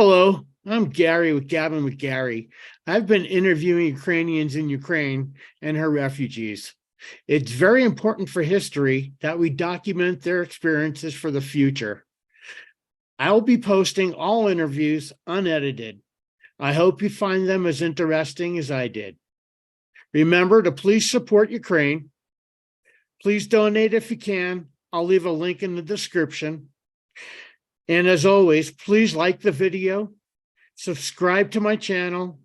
Hello, I'm Gary with Gabbin with Gary. I've been interviewing Ukrainians in Ukraine and her refugees. It's very important for history that we document their experiences for the future. I'll be posting all interviews unedited. I hope you find them as interesting as I did. Remember to please support Ukraine. Please donate if you can. I'll leave a link in the description. And as always, please like the video, subscribe to my channel,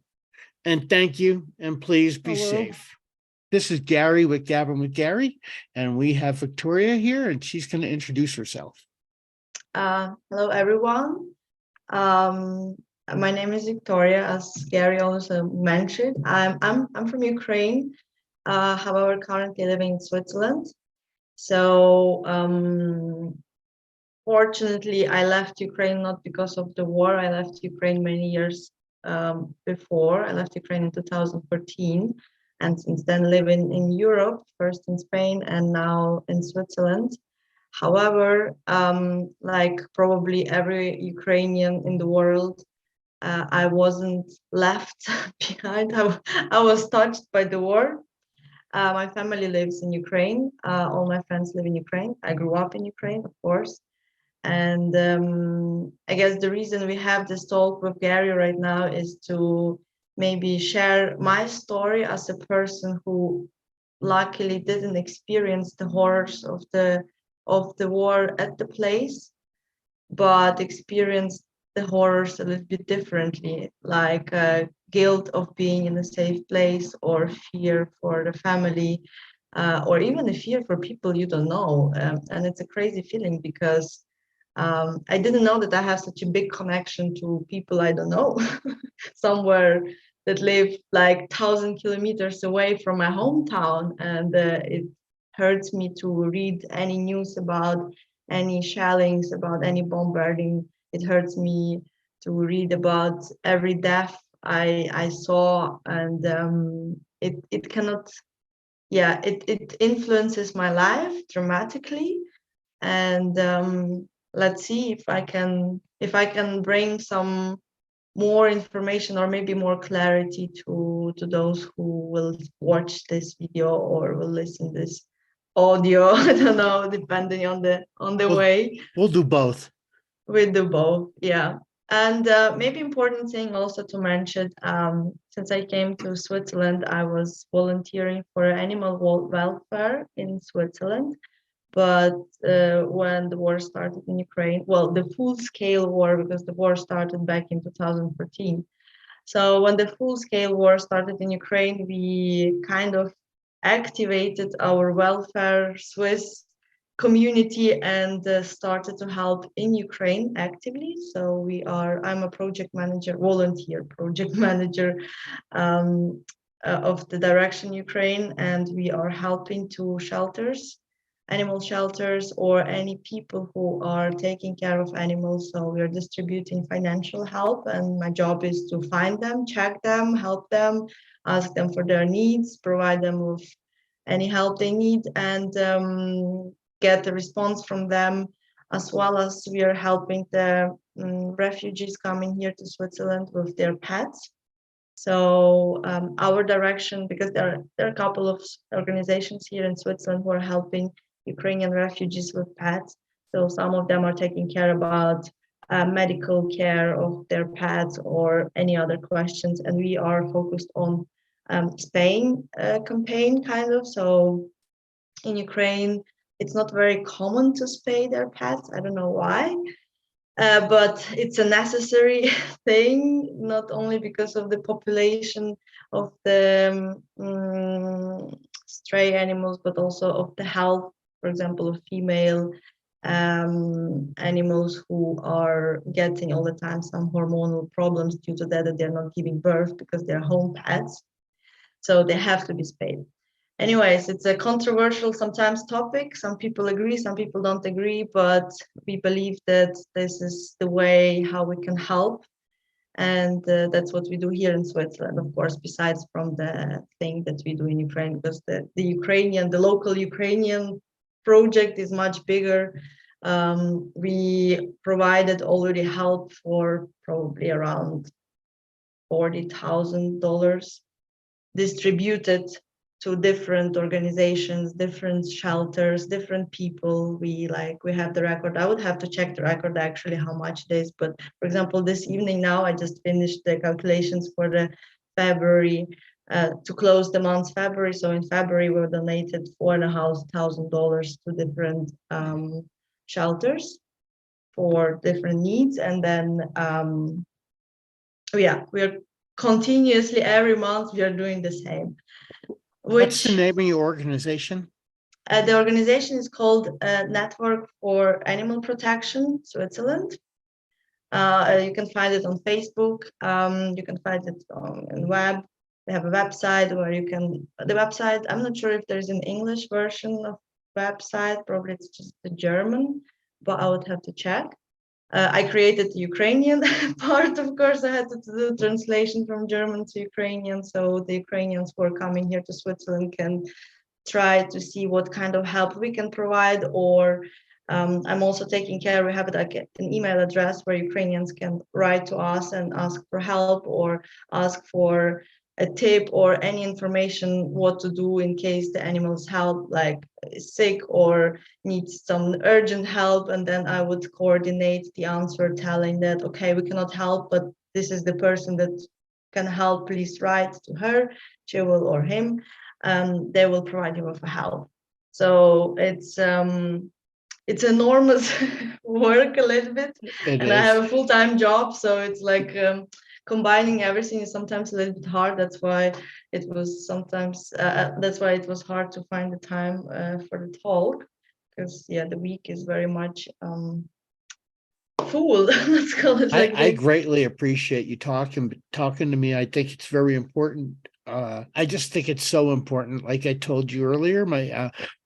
and thank you, and please be safe. This is Gary with Gabbin with Gary, and we have Victoria here, and she's going to introduce herself. Hello, everyone. My name is Victoria, as Gary also mentioned. I'm from Ukraine, however, currently living in Switzerland. So, fortunately, I left Ukraine not because of the war. I left Ukraine many years before. I left Ukraine in 2014, and since then living in Europe, first in Spain and now in Switzerland. However, like probably every Ukrainian in the world, I wasn't left behind. I was touched by the war. My family lives in Ukraine. All my friends live in Ukraine. I grew up in Ukraine, of course. And I guess the reason we have this talk with Gary right now is to maybe share my story as a person who luckily didn't experience the horrors of the war at the place, but experienced the horrors a little bit differently, like guilt of being in a safe place, or fear for the family, or even a fear for people you don't know. And it's a crazy feeling because I didn't know that I have such a big connection to people I don't know, somewhere that live like 1,000 kilometers away from my hometown. And it hurts me to read any news about any shellings, about any bombarding. It hurts me to read about every death I saw, and it cannot, yeah, it influences my life dramatically. And let's see if I can bring some more information or maybe more clarity to those who will watch this video or will listen this audio. I don't know, depending on the way. We'll do both. We do both, yeah. And maybe important thing also to mention, since I came to Switzerland, I was volunteering for animal welfare in Switzerland. But when the war started in Ukraine, well, the full-scale war, because the war started back in 2014. So when the full-scale war started in Ukraine, we kind of activated our welfare Swiss community and started to help in Ukraine actively. So I'm a project manager, volunteer project manager of the Direction Ukraine, and we are helping to shelters, animal shelters, or any people who are taking care of animals. So we are distributing financial help, and my job is to find them, check them, help them, ask them for their needs, provide them with any help they need, and get a response from them, as well as we are helping the refugees coming here to Switzerland with their pets. So our direction, because there are a couple of organizations here in Switzerland who are helping Ukrainian refugees with pets. So some of them are taking care about medical care of their pets or any other questions. And we are focused on spaying campaign, kind of. So in Ukraine, it's not very common to spay their pets. I don't know why. But it's a necessary thing, not only because of the population of the stray animals, but also of the health, for example, of female animals who are getting all the time some hormonal problems due to that they're not giving birth because they're home pets. So they have to be spayed. Anyways, it's a controversial sometimes topic. Some people agree, some people don't agree, but we believe that this is the way how we can help. And that's what we do here in Switzerland, of course, besides from the thing that we do in Ukraine, because the local Ukrainian project is much bigger. We provided already help for probably around $40,000 distributed to different organizations, different shelters, different people. We have the record. I would have to check the record actually how much it is. But for example, this evening now, I just finished the calculations for the February to close the month February. So in February, we donated $4,500 to different shelters for different needs. And then, yeah, we're continuously every month we are doing the same. What's the name of your organization? The organization is called Network for Animal Protection Switzerland. You can find it on Facebook. You can find it on the web. They have a website where you can. The website, I'm not sure if there's an English version of website. Probably it's just the German, but I would have to check. I created the Ukrainian part, of course. I had to do translation from German to Ukrainian, so the Ukrainians who are coming here to Switzerland can try to see what kind of help we can provide. Or I'm also taking care, we have like an email address where Ukrainians can write to us and ask for help or ask for a tip or any information what to do in case the animal's help like is sick or needs some urgent help. And then I would coordinate the answer telling that, okay, we cannot help, but this is the person that can help. Please write to her, she will, or him. They will provide you with help. So it's enormous work a little bit. I have a full-time job, so it's like combining everything is sometimes a little bit hard. That's why it was sometimes that's why it was hard to find the time for the talk, because yeah, the week is very much full. Let's call it like I greatly appreciate you talking to me. I think it's very important. I just think it's so important. Like I told you earlier,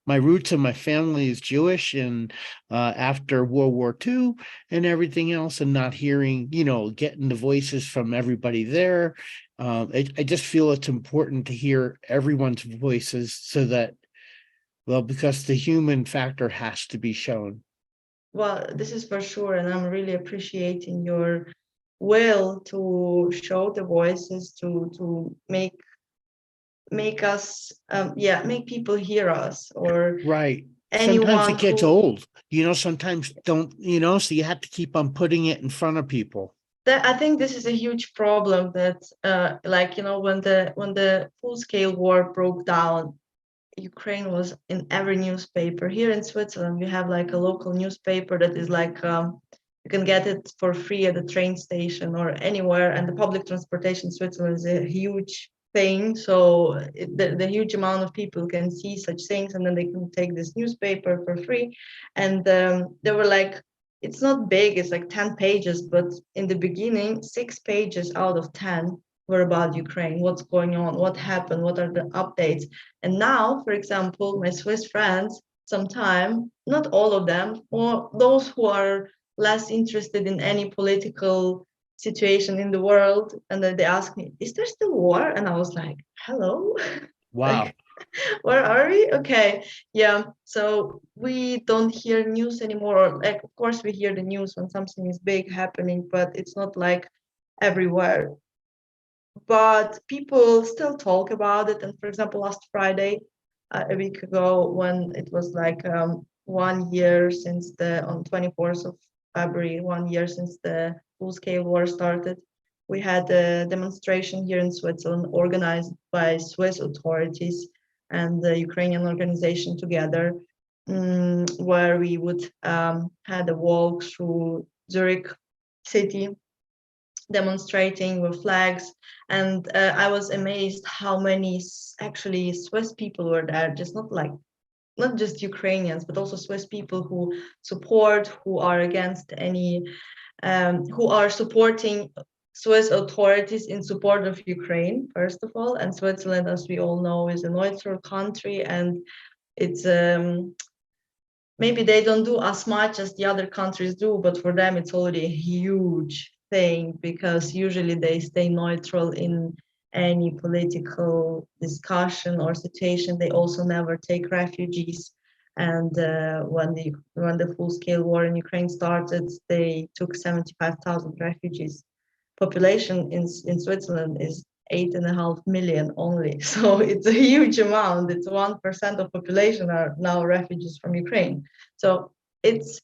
my roots and my family is Jewish, and after World War II and everything else, and not hearing, getting the voices from everybody there. I just feel it's important to hear everyone's voices so that, well, because the human factor has to be shown. Well, this is for sure, and I'm really appreciating your will to show the voices, to make us make people hear us, or right. anyone. Sometimes it gets old, sometimes don't, so you have to keep on putting it in front of people. I think this is a huge problem that when the full-scale war broke down, Ukraine was in every newspaper. Here in Switzerland, we have like a local newspaper that is like you can get it for free at the train station or anywhere. And the public transportation in Switzerland is a huge thing. So the huge amount of people can see such things, and then they can take this newspaper for free. And they were like, it's not big, it's like 10 pages, but in the beginning, 6 pages out of 10 were about Ukraine, what's going on, what happened, what are the updates. And now, for example, my Swiss friends, sometimes, not all of them, or those who are less interested in any political situation in the world, and then they ask me, is there still war? And I was like, hello? Wow. Like, where are we? Okay, yeah. So we don't hear news anymore. Like, of course, we hear the news when something is big happening, but it's not like everywhere. But people still talk about it. And for example, last Friday, a week ago, when it was like 1 year since on 24th of February, 1 year since the full-scale war started, we had a demonstration here in Switzerland organized by Swiss authorities and the Ukrainian organization together, where we would had a walk through Zurich city, demonstrating with flags. And I was amazed how many actually Swiss people were there, just not just Ukrainians, but also Swiss people who support, who are against any, who are supporting Swiss authorities in support of Ukraine, first of all. And Switzerland, as we all know, is a neutral country, and it's maybe they don't do as much as the other countries do, but for them it's already a huge thing, because usually they stay neutral in any political discussion or situation. They also never take refugees. And when the full-scale war in Ukraine started, they took 75,000 refugees. Population in Switzerland is 8.5 million only, so it's a huge amount. It's 1% of population are now refugees from Ukraine. So it's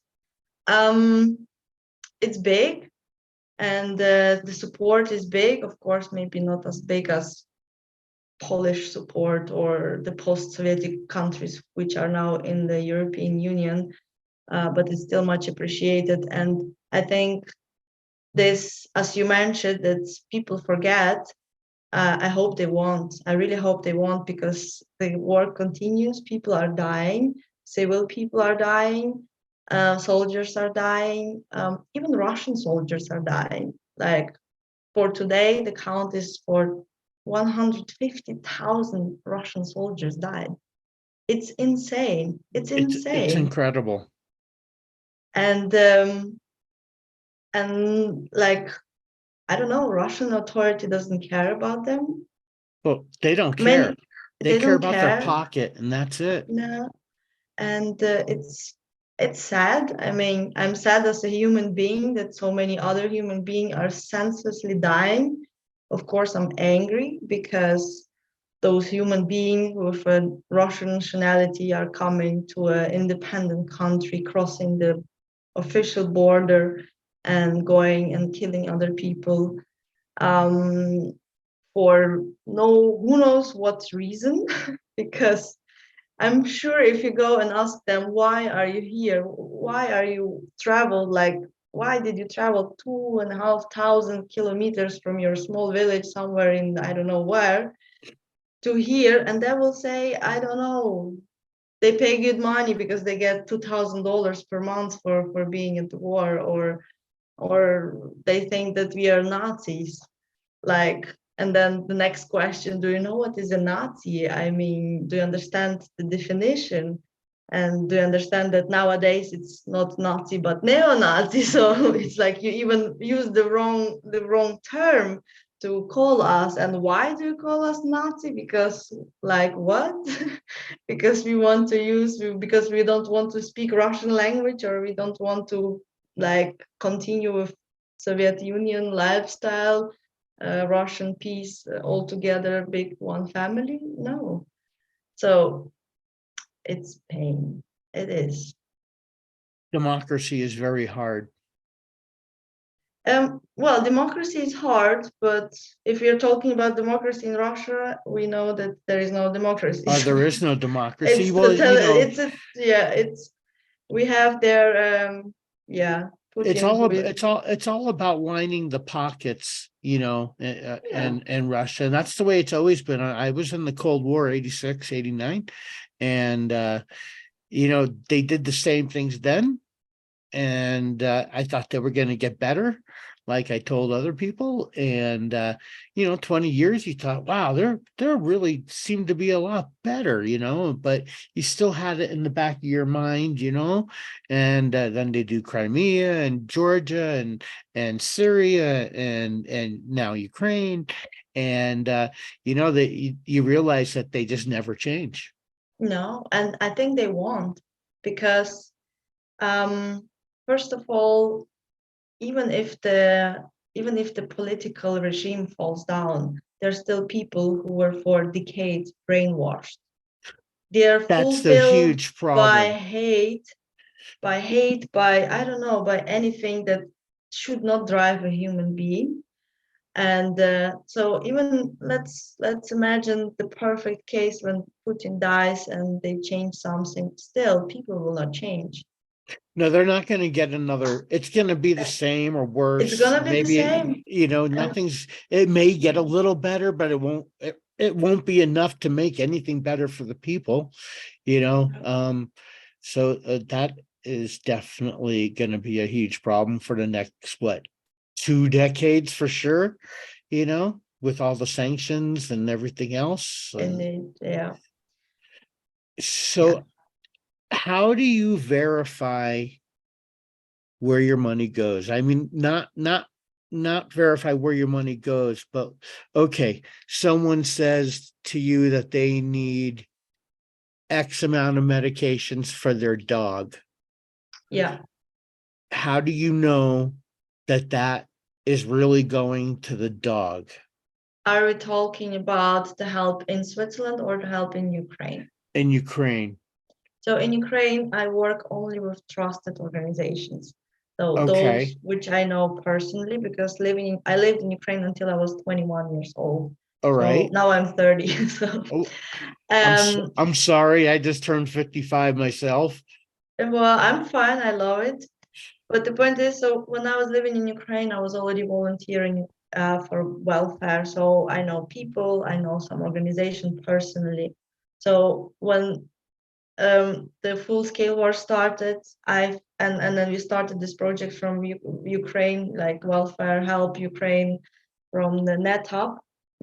big, and the support is big. Of course, maybe not as big as Polish support or the post-Soviet countries, which are now in the European Union, but it's still much appreciated. And I think this, as you mentioned, that people forget. I hope they won't. I really hope they won't, because the war continues. People are dying. Civil people are dying. Soldiers are dying. Even Russian soldiers are dying. Like for today, the count is for 150,000 Russian soldiers died. It's insane. It's insane. It's incredible. And like, I don't know, Russian authority doesn't care about them. Well, they don't care. They care don't about care. their pocket, and that's it. No, and it's sad. I mean, I'm sad as a human being that so many other human beings are senselessly dying. Of course, I'm angry because those human beings with a Russian nationality are coming to an independent country, crossing the official border and going and killing other people for who knows what reason. Because I'm sure if you go and ask them, why are you here? Why are you traveled? Like, why did you travel 2,500 kilometers from your small village somewhere in, I don't know where, to here? And they will say, I don't know. They pay good money because they get $2,000 per month for being at the war, or they think that we are Nazis. Like, and then the next question, do you know what is a Nazi? I mean, do you understand the definition? And do you understand that nowadays it's not Nazi but neo-Nazi? So it's like you even use the wrong term to call us. And why do you call us Nazi? Because, like, what? Because we want to because we don't want to speak Russian language, or we don't want to, like, continue with Soviet Union lifestyle, Russian peace, all together, big one family? No. So it's pain. It is. Democracy is very hard. Well, democracy is hard, but if you're talking about democracy in Russia, we know that there is no democracy. There is no democracy. It's we have their Putin. It's all about lining the pockets, and Russia. And that's the way it's always been. I was in the Cold War, 86, 89, and they did the same things then. And I thought they were going to get better, like I told other people. And 20 years, you thought, wow, they're really seem to be a lot better, but you still had it in the back of your mind, and then they do Crimea and Georgia and Syria and now Ukraine, and that you realize that they just never change. No, and I think they won't, because first of all, even if the political regime falls down, there's still people who were for decades brainwashed. They are That's the fulfilled huge problem. by I don't know, by anything that should not drive a human being. And so even let's imagine the perfect case when Putin dies and they change something. Still, people will not change. No, they're not going to get another. It's going to be the same or worse. It's going to be the same. It may get a little better, but it won't be enough to make anything better for the people, so that is definitely going to be a huge problem for the next, 2 decades for sure, with all the sanctions and everything else. Yeah. So how do you verify where your money goes? I mean, not verify where your money goes, but okay, someone says to you that they need X amount of medications for their dog. Yeah. How do you know that that is really going to the dog? Are we talking about the help in Switzerland or the help in Ukraine? In Ukraine. So in Ukraine, I work only with trusted organizations. So those Okay. which I know personally, because I lived in Ukraine until I was 21 years old. All So right. now I'm 30. So Oh, um, I'm sorry. I just turned 55 myself. well, I'm fine. I love it. But the point is, so when I was living in Ukraine, I was already volunteering for welfare. So I know people, I know some organization personally. So when the full-scale war started, and then we started this project from Ukraine, like welfare help Ukraine from the NetHub.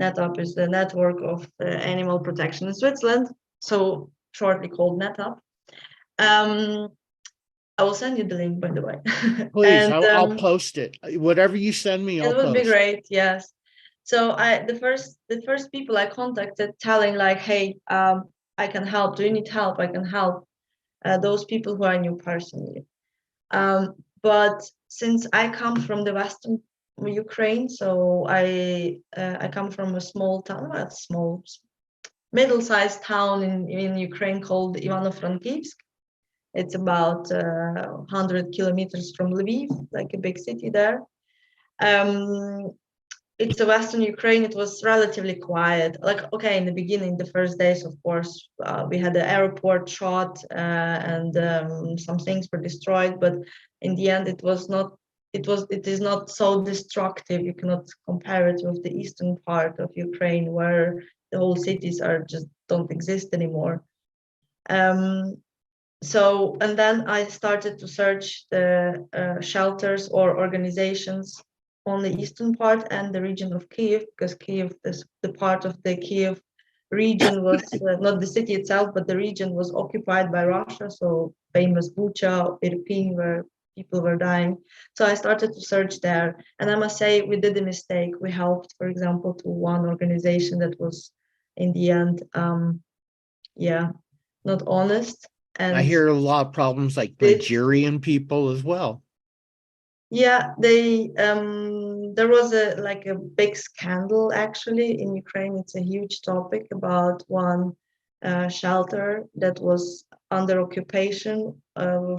NetHub is the network of animal protection in Switzerland, so shortly called NetHub. I will send you the link, by the way. Please, And I'll post it. Whatever you send me, it I'll would be post. great, yes. So the first people I contacted telling like, hey, I can help. Do you need help? I can help. Those people who I knew personally. But since I come from the Western Ukraine, so I come from a small town, not small, middle-sized town in Ukraine called Ivano-Frankivsk. It's about 100 kilometers from Lviv, like a big city there. Um, it's a Western Ukraine. It was relatively quiet. Like, okay, in the beginning, the first days, of course, we had the airport shot and some things were destroyed. But in the end, it was not. It is not so destructive. You cannot compare it with the eastern part of Ukraine, where the whole cities are just don't exist anymore. Um, so, and then I started to search the shelters or organizations on the eastern part and the region of Kiev, because Kiev, the part of the Kiev region was not the city itself, but the region was occupied by Russia. So famous Bucha, Irpin, where people were dying. So I started to search there. And I must say, we did a mistake. We helped, for example, to one organization that was in the end, not honest. I And hear a lot of problems like did Nigerian people as well. yeah, they there was a big scandal actually in Ukraine. It's a huge topic about one shelter that was under occupation of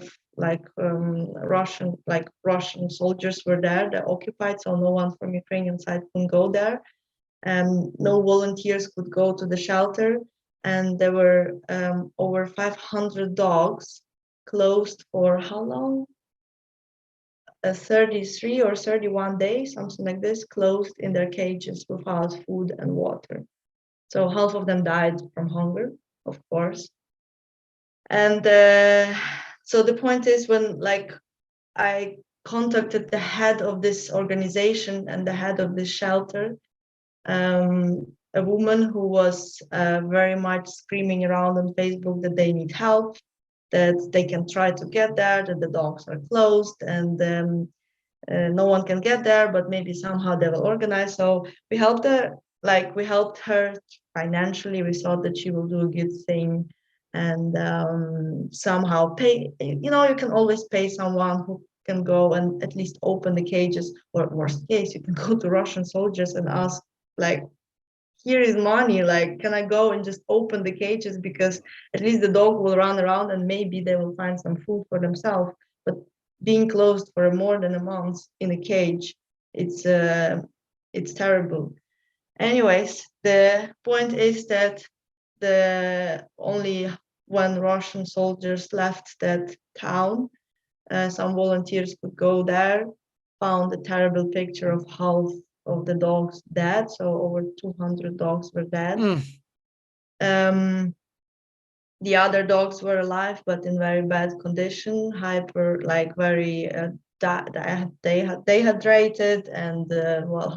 Russian soldiers were there. They occupied, so no one from Ukrainian side can go there. No volunteers could go to the shelter, and there were over 500 dogs closed for how long? 33 or 31 days, something like this, closed in their cages without food and water. So half of them died from hunger, of course. And so the point is, when like I contacted the head of this organization and the head of this shelter, a woman who was very much screaming around on Facebook that they need help, that they can try to get there, that the dogs are closed, and no one can get there, but maybe somehow they will organize. So we helped her, we helped her financially. We thought that she will do a good thing and somehow pay. You can always pay someone who can go and at least open the cages, or worst case, you can go to Russian soldiers and ask, like, here is money, like, can I go and just open the cages, because at least the dog will run around and maybe they will find some food for themselves. But being closed for more than a month in a cage, it's terrible. Anyways, the point is that the only when Russian soldiers left that town, some volunteers could go there, found a terrible picture of half of the dogs dead. So over 200 dogs were dead. Mm. The other dogs were alive, but in very bad condition, very dehydrated and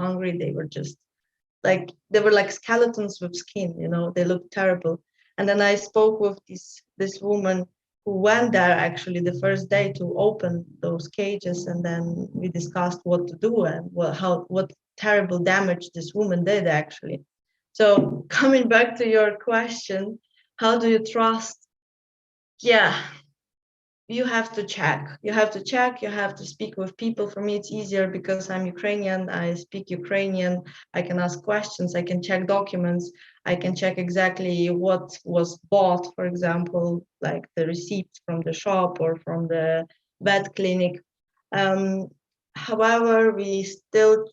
hungry. They were just like skeletons with skin. They looked terrible. And then I spoke with this woman who went there actually the first day to open those cages, and then we discussed what to do and what terrible damage this woman did actually. So coming back to your question, how do you trust Yeah, you have to check. You have to check. You have to speak with people. For me, it's easier because I'm Ukrainian. I speak Ukrainian. I can ask questions. I can check documents. I can check exactly what was bought, for example, like the receipts from the shop or from the vet clinic. Um, However, we still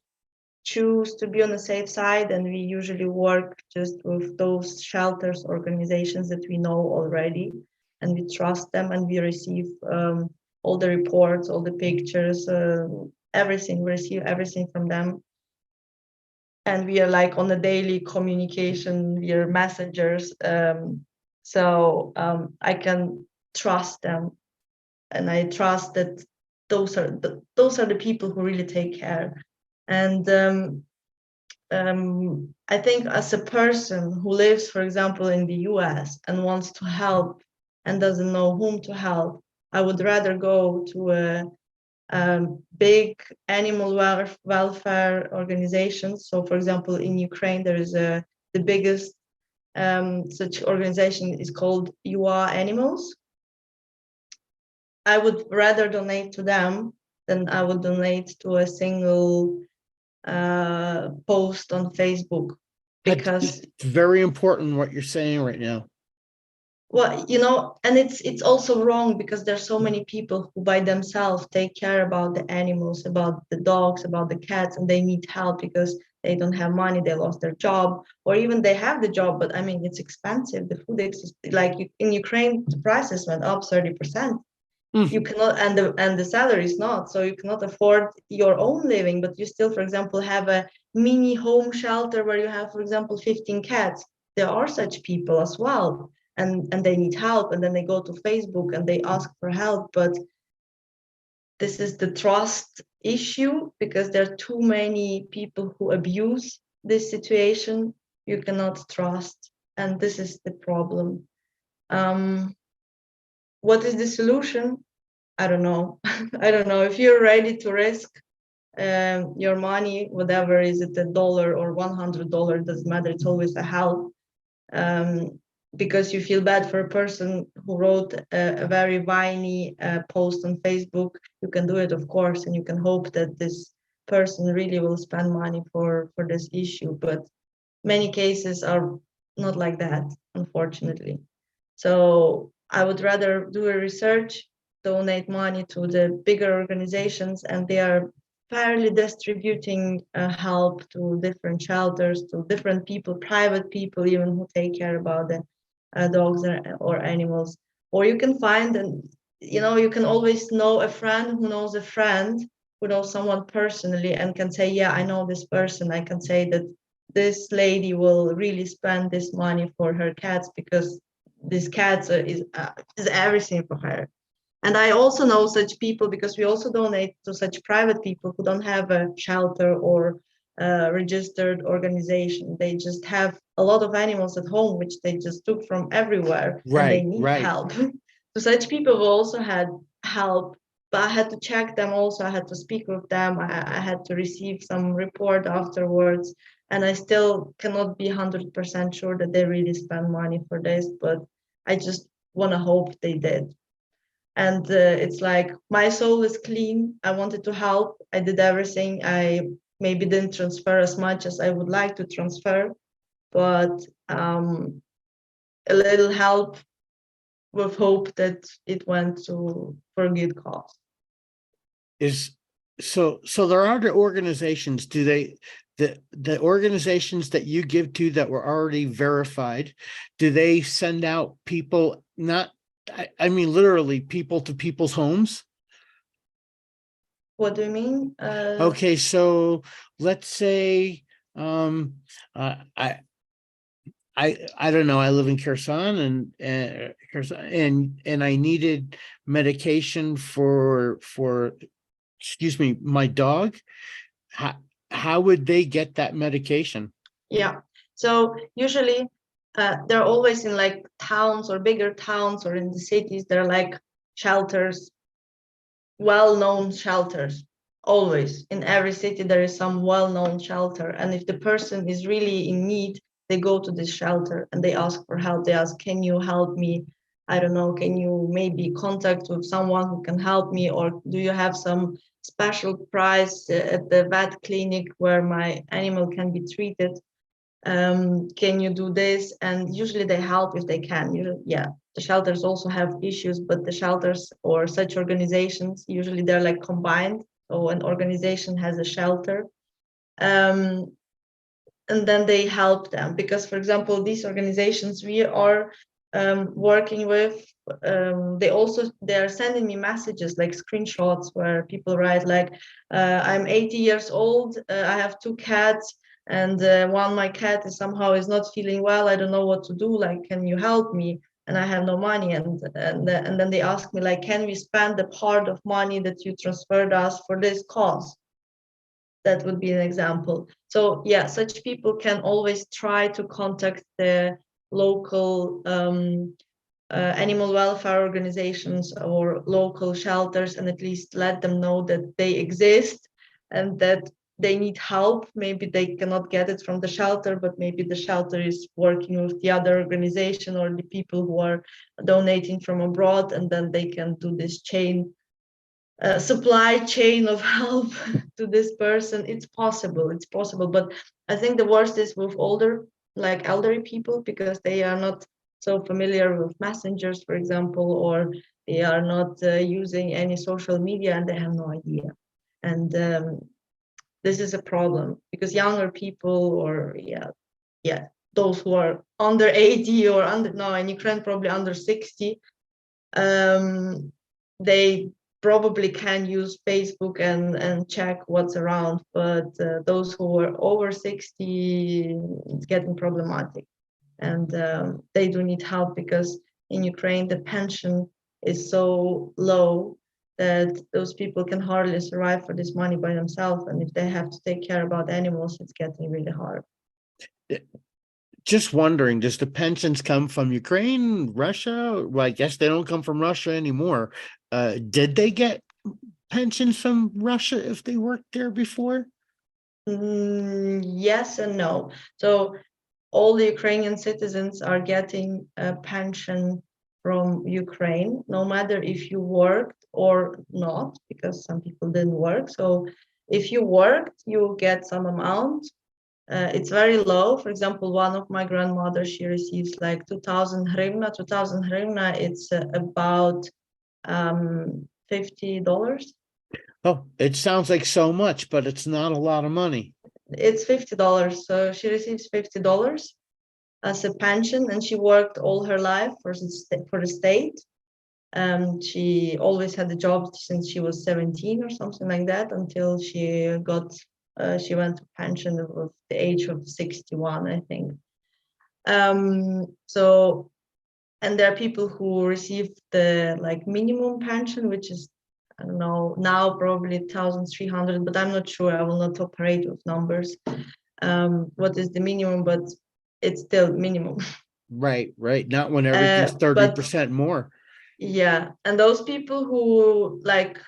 choose to be on the safe side, and we usually work just with those shelters, organizations that we know already, and we trust them, and we receive all the reports, all the pictures, everything. We receive everything from them, and we are like on a daily communication. We are messengers, so I can trust them, and I trust that those are the people who really take care. And I think as a person who lives, for example, in the US and wants to help and doesn't know whom to help, I would rather go to a big animal welfare organizations. So, for example, in Ukraine, there is the biggest such organization is called You Are Animals. I would rather donate to them than I would donate to a single post on Facebook, because It's very important what you're saying right now. well, and it's also wrong because there's so many people who by themselves take care about the animals, about the dogs, about the cats, and they need help because they don't have money, they lost their job, or even they have the job, but I mean it's expensive. The food is like in Ukraine, the prices went up 30%. You cannot, and the salary is not, so you cannot afford your own living, but you still, for example, have a mini home shelter where you have, for example, 15 cats. There are such people as well, and they need help, and then they go to Facebook and they ask for help. But this is the trust issue, because there are too many people who abuse this situation. You cannot trust, and this is the problem. What is the solution? I don't know. I don't know. If you're ready to risk your money, whatever, is it $1 or $100, doesn't matter. It's always a help, because you feel bad for a person who wrote a very whiny post on Facebook. You can do it, of course, and you can hope that this person really will spend money for this issue. But many cases are not like that, unfortunately. So I would rather do a research, donate money to the bigger organizations, and they are fairly distributing help to different shelters, to different people, private people even, who take care about the dogs or animals. Or you can find, and you can always know a friend who knows a friend who knows someone personally and can say, yeah, I know this person. I can say that this lady will really spend this money for her cats because this cat is everything for her. And I also know such people because we also donate to such private people who don't have a shelter or a registered organization. They just have a lot of animals at home, which they just took from everywhere, and they Right, need right. help. So such people who also had help, but I had to check them also. I had to speak with them. I had to receive some report afterwards. And I still cannot be 100% sure that they really spend money for this, but I just want to hope they did. And it's like my soul is clean. I wanted to help. I did everything. I maybe didn't transfer as much as I would like to transfer, but a little help, with hope that it went to for a good cause. Is so there are the organizations, do they, the organizations that you give to that were already verified, do they send out people, not, I mean literally people to people's homes? What do you mean? Okay, so let's say uh, I I don't know. I live in Kherson, and and I needed medication for excuse me, my dog. How how would they get that medication? Yeah. So usually they're always in like towns or bigger towns, or in the cities. They're like shelters, well-known shelters. Always in every city there is some well-known shelter, and if the person is really in need, they go to this shelter and they ask for help. They ask, can you help me? I don't know, can you maybe contact with someone who can help me, or do you have some special price at the vet clinic where my animal can be treated? Can you do this? And usually they help if they can. Yeah, the shelters also have issues, but the shelters or such organizations, usually they're like combined. So an organization has a shelter, and then they help them, because, for example, these organizations we are working with, they are sending me messages like screenshots where people write like, I'm 80 years old, I have 2 cats, and one my cat is somehow is not feeling well, I don't know what to do, like, can you help me? And I have no money, and then they ask me like, can we spend the part of money that you transferred us for this cause? That would be an example. So yeah, such people can always try to contact the local animal welfare organizations or local shelters, and at least let them know that they exist and that they need help. Maybe they cannot get it from the shelter, but maybe the shelter is working with the other organization or the people who are donating from abroad, and then they can do this supply chain of help to this person. It's possible, but I think the worst is with older, like elderly people, because they are not so familiar with messengers, for example, or they are not using any social media, and they have no idea. And this is a problem, because younger people, or yeah, those who are under 80 or under, no, in Ukraine probably under 60, they probably can use Facebook and check what's around, but those who are over 60, it's getting problematic, and they do need help, because in Ukraine the pension is so low that those people can hardly survive for this money by themselves, and if they have to take care about animals, it's getting really hard. Just wondering, does the pensions come from Ukraine, Russia? Well, I guess they don't come from Russia anymore. Did they get pensions from Russia if they worked there before? Yes and no. So all the Ukrainian citizens are getting a pension from Ukraine, no matter if you worked or not, because some people didn't work. So if you worked, you get some amount. It's very low. For example, one of my grandmothers, she receives like 2,000 hryvnia. 2,000 hryvnia, it's about $50. Oh, it sounds like so much, but it's not a lot of money. It's $50. So she receives $50 as a pension, and she worked all her life for the state. She always had a job since she was 17 or something like that, until she went to pension at the age of 61, I think. So, and there are people who receive the like minimum pension, which is, I don't know, now probably 1,300, but I'm not sure. I will not operate with numbers. What is the minimum? But it's still minimum. Right. Not when everything's But 30% more. yeah, and those people who like,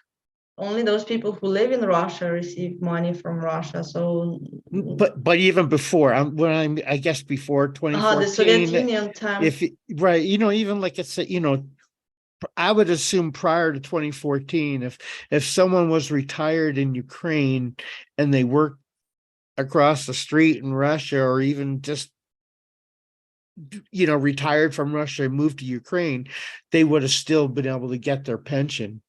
only those people who live in Russia receive money from Russia. So, But even before, I guess before the Soviet 2014, Union time. right, even like it's, I would assume prior to 2014, if someone was retired in Ukraine and they worked across the street in Russia, or even just retired from Russia and moved to Ukraine, they would have still been able to get their pension.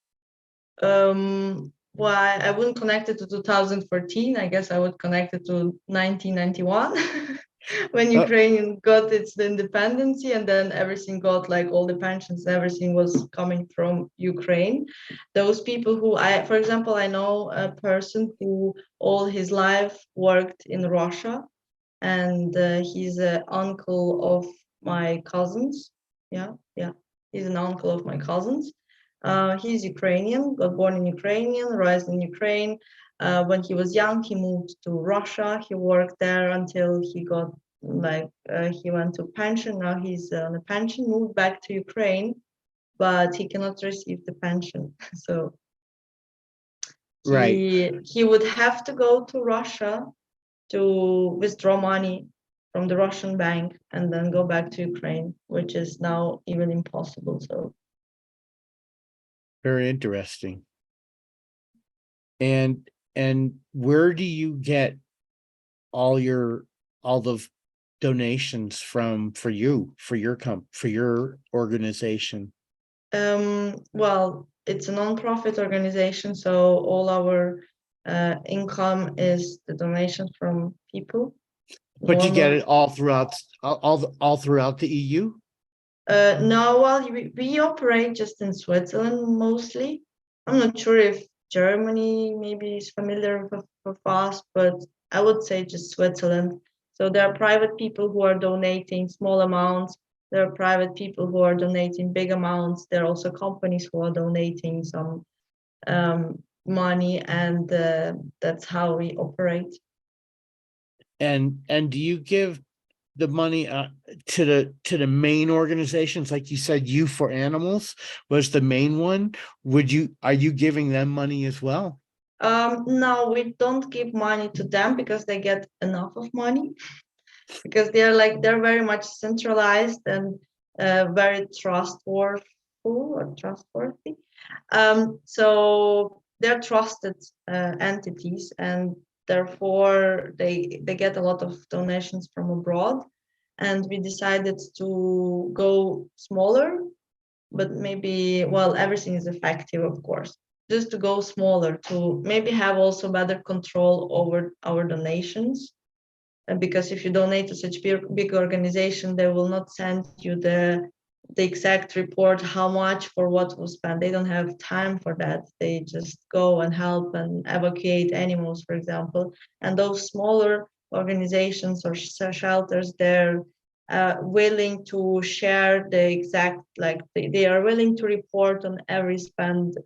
Why I wouldn't connect it to 2014. I guess I would connect it to 1991 when Ukraine got its independence, and then everything got like all the pensions, everything was coming from Ukraine. Those people who for example, I know a person who all his life worked in Russia, and he's an uncle of my cousins. Yeah, he's an uncle of my cousins. He's Ukrainian, got born in Ukrainian, raised in Ukraine. When he was young, he moved to Russia. He worked there until he got he went to pension. Now he's on a pension, moved back to Ukraine, but he cannot receive the pension. So Right. he would have to go to Russia to withdraw money from the Russian bank and then go back to Ukraine, which is now even impossible. So Very interesting. And where do you get all the donations from for your organization? well, it's a non-profit organization, so all our income is the donation from people. But you get Normal. it all throughout all throughout the EU? No, well, we operate just in Switzerland mostly. I'm not sure if Germany maybe is familiar with us, but I would say just Switzerland. So there are private people who are donating small amounts. There are private people who are donating big amounts. There are also companies who are donating some money, and that's how we operate. And do you give the money to the main organizations? Like you said, You for Animals was the main one. Are you giving them money as well? No, we don't give money to them because they get enough of money, because they're very much centralized and very trustworthy. So they're trusted entities, and therefore they get a lot of donations from abroad. And we decided to go smaller, but maybe, well, everything is effective, of course. Just to go smaller, to maybe have also better control over our donations. And because if you donate to such big organization, they will not send you the exact report how much for what was spent. They don't have time for that. They just go and help and evacuate animals, for example. And those smaller organizations or shelters, they're willing to share the exact, like they are willing to report on every spent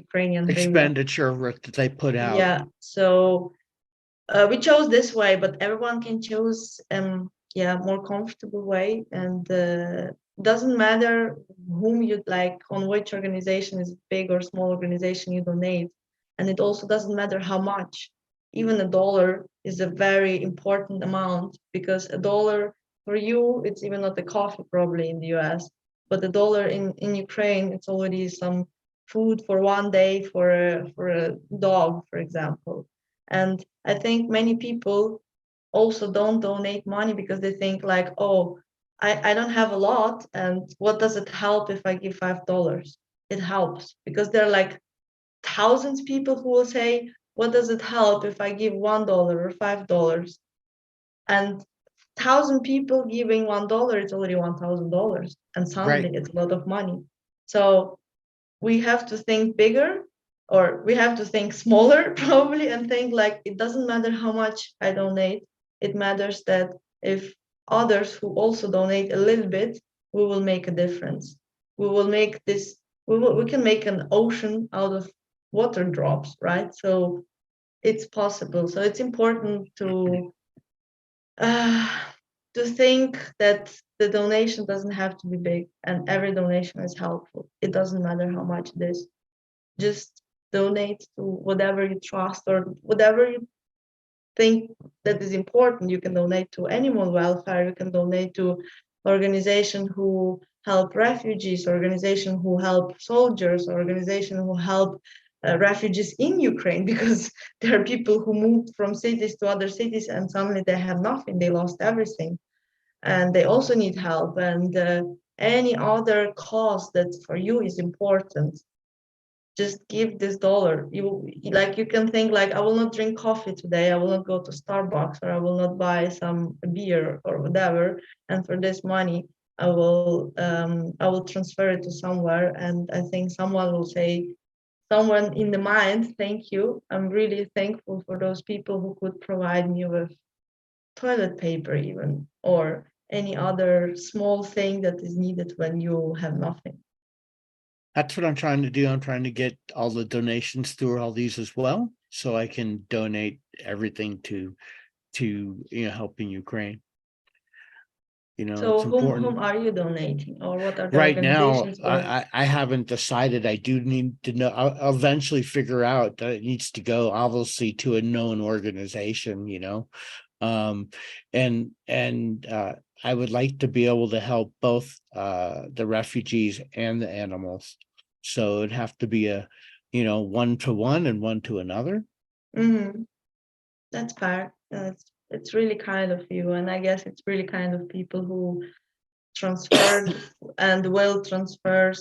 Ukrainian hryvnia. Expenditure that they put out. Yeah, so we chose this way, but everyone can choose more comfortable way, and doesn't matter whom you'd like, on which organization, is big or small organization you donate. And it also doesn't matter how much. Even a dollar is a very important amount, because a dollar for you, it's even not a coffee probably in the US, but a dollar in Ukraine, it's already some food for one day for a dog, for example. And I think many people also don't donate money because they think like, oh, I don't have a lot, and what does it help if I give $5? It helps, because there are like thousands of people who will say, what does it help if I give $1 or $5? And 1,000 people giving $1, it's already $1,000, and suddenly Right. it's a lot of money. So we have to think bigger, or we have to think smaller probably, and think like, it doesn't matter how much I donate. It matters that if others who also donate a little bit, we will make a difference. We will make this, we can make an ocean out of water drops, right? So it's possible. So it's important to think that the donation doesn't have to be big, and every donation is helpful. It doesn't matter how much it is. Just donate to whatever you trust, or whatever you think that is important. You can donate to animal welfare, you can donate to organizations who help refugees, organizations who help soldiers, organizations who help refugees in Ukraine, because there are people who moved from cities to other cities and suddenly they have nothing, they lost everything, and they also need help. And any other cause that for you is important, just give this dollar. You can think like, I will not drink coffee today, I will not go to Starbucks, or I will not buy some beer or whatever, and for this money I will transfer it to somewhere, and I think someone will say, someone in the mind, thank you, I'm really thankful for those people who could provide me with toilet paper even, or any other small thing that is needed when you have nothing. That's what I'm trying to do. I'm trying to get all the donations through all these as well, so I can donate everything to helping Ukraine. So It's whom important. are you donating, or what are the Right now, organizations where? I haven't decided. I do need to know. I'll eventually figure out that it needs to go obviously to a known organization, And I would like to be able to help both the refugees and the animals. So it'd have to be a, one to one and one to another. Hmm. That's fair. It's really kind of you, and I guess it's really kind of people who transferred and will transfer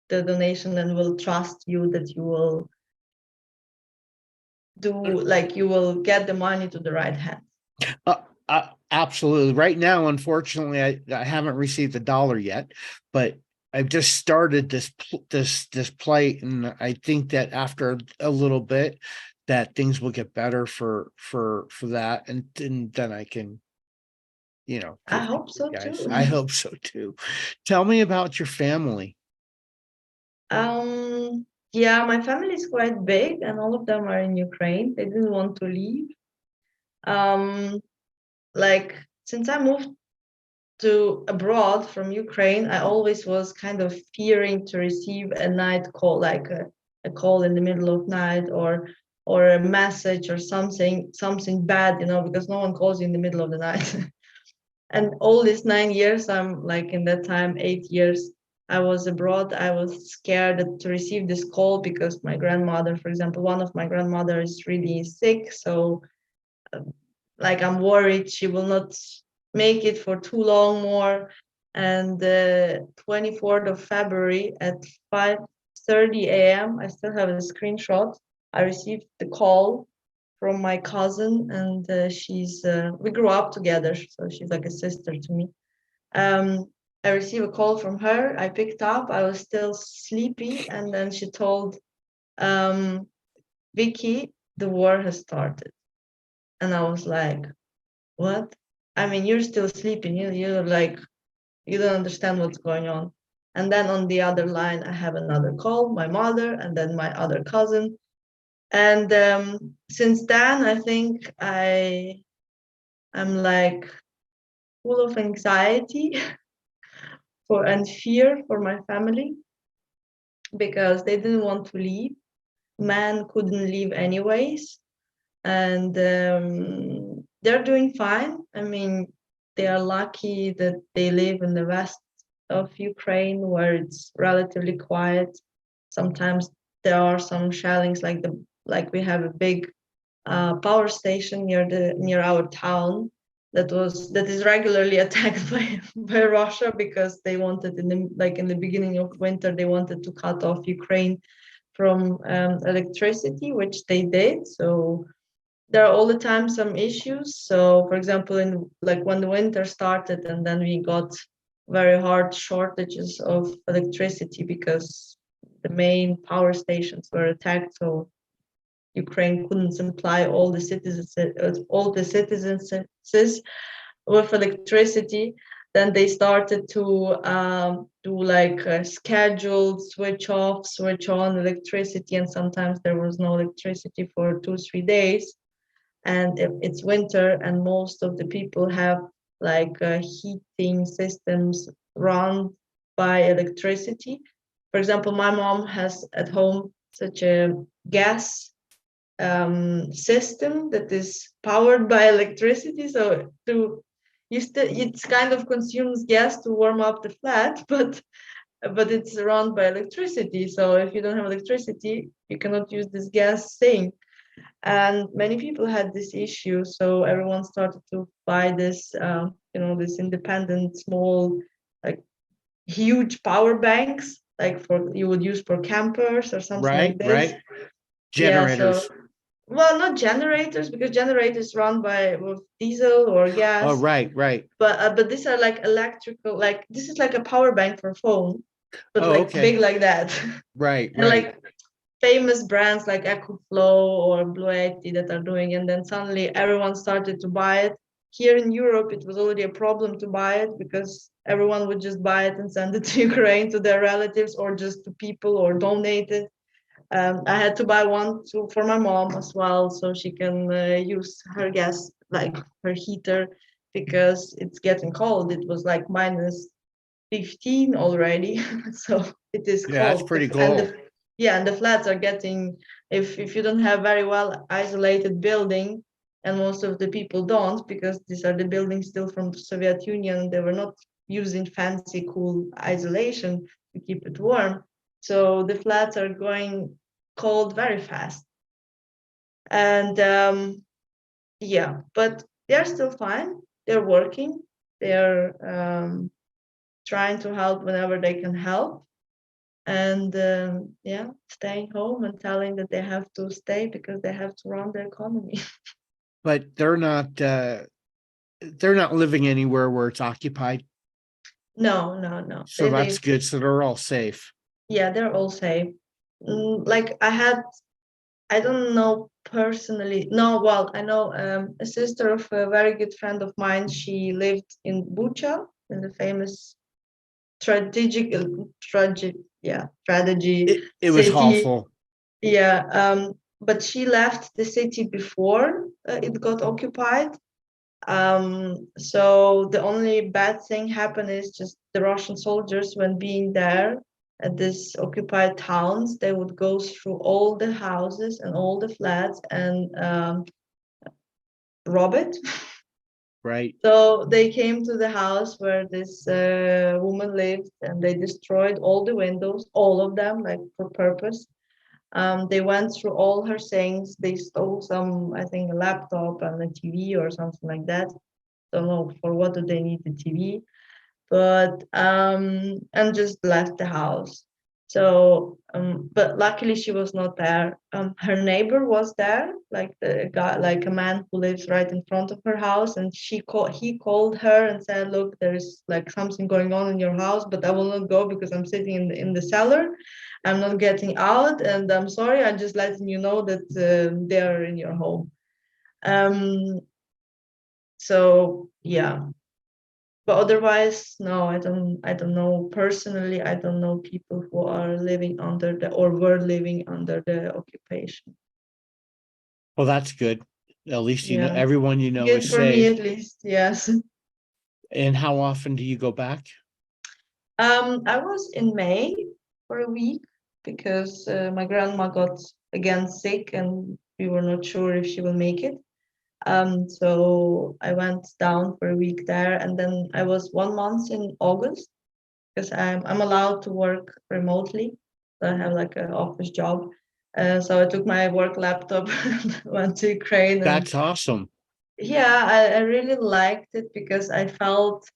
the donation and will trust you that you will do, like, you will get the money to the right hand. Absolutely. Right now, unfortunately, I haven't received $1 yet, but I've just started this plate, and I think that after a little bit, that things will get better for that, and then I can, I give to hope you so guys. too. I hope so too. Tell me about your family. Yeah, my family is quite big, and all of them are in Ukraine. They didn't want to leave. Like, since I moved to abroad from Ukraine, I always was kind of fearing to receive a night call, like a call in the middle of night, or a message or something bad, because no one calls you in the middle of the night. And all these 9 years, I'm like, in that time, 8 years, I was abroad. I was scared to receive this call because my grandmother, for example, one of my grandmother is really sick. So, like, I'm worried she will not make it for too long more. And the 24th of February at 5:30 a.m., I still have a screenshot. I received the call from my cousin, and we grew up together, so she's like a sister to me. I received a call from her. I picked up. I was still sleepy, and then she told, Vicky, the war has started. And I was like, what? I mean, you're still sleeping. You're like, you don't understand what's going on. And then on the other line, I have another call, my mother, and then my other cousin. And since then, I think I'm like full of anxiety and fear for my family, because they didn't want to leave. Man couldn't leave anyways, and they're doing fine. I mean, they are lucky that they live in the west of Ukraine, where it's relatively quiet. Sometimes there are some shellings, like we have a big power station near our town that is regularly attacked by Russia, because they wanted, in the beginning of winter, they wanted to cut off Ukraine from electricity, which they did. So there are all the time some issues. So, for example, in like when the winter started, and then we got very hard shortages of electricity because the main power stations were attacked. So Ukraine couldn't supply all the citizens with electricity. Then they started to do like a scheduled switch off, switch on electricity, and sometimes there was no electricity for 2-3 days. And it's winter, and most of the people have like heating systems run by electricity. For example, my mom has at home such a gas system that is powered by electricity. So it's kind of consumes gas to warm up the flat, but it's run by electricity. So if you don't have electricity, you cannot use this gas thing. And many people had this issue, so everyone started to buy this independent, small, like huge power banks, like for you would use for campers or something like this. Right. Yeah, so, Generators. well, not generators, because generators run with diesel or Oh, gas, right. but these are like electrical, like this is like a power bank for phone, but Oh, like big okay. like that. And Right. like famous brands like EcoFlow or Blue 80 that are doing, and then suddenly everyone started to buy it. Here in Europe, it was already a problem to buy it, because everyone would just buy it and send it to Ukraine to their relatives, or just to people, or donate it. I had to buy one for my mom as well, so she can use her gas, like her heater, because it's getting cold. It was like minus 15 already, so it is Yeah, that's cold. pretty cool. And the flats are getting, if you don't have very well isolated building, and most of the people don't, because these are the buildings still from the Soviet Union. They were not using fancy, cool isolation to keep it warm. So the flats are going cold very fast. And yeah, but they're still fine. They're working. They're trying to help whenever they can help. And yeah, staying home and telling that they have to stay because they have to run the economy. But they're not living anywhere where it's occupied. No, no, no. So They that's live, good. So they're all safe. yeah, they're all safe. Like I don't know personally. No, well, I know a sister of a very good friend of mine. She lived in Bucha, in the famous strategic, strategy It was city. awful. Yeah, but she left the city before it got occupied. So the only bad thing happened is just the Russian soldiers, when being there at this occupied towns, they would go through all the houses and all the flats and rob it. Right. So they came to the house where this woman lived, and they destroyed all the windows, all of them, like for purpose. They went through all her things. They stole some, I think, a laptop and a TV or something like that. Don't know for what do they need the TV, but and just left the house. So but luckily she was not there. Her neighbor was there, like the guy, like a man who lives right in front of her house, and he called her and said, look, there's like something going on in your house, but I will not go because I'm sitting in the cellar. I'm not getting out, and I'm sorry, I'm just letting you know that they're in your home. So yeah, but otherwise, no, I don't know personally. I don't know people who are living under the or were living under the occupation. Well, that's good. At least Yeah, everyone good is for me safe. at least. Yes. And how often do you go back? I was in May for a week because my grandma got again sick and we were not sure if she will make it. So I went down for a week there, and then I was 1 month in August because I'm allowed to work remotely. So I have like an office job. So I took my work laptop and went to Ukraine, and That's awesome. yeah, I really liked it because I felt,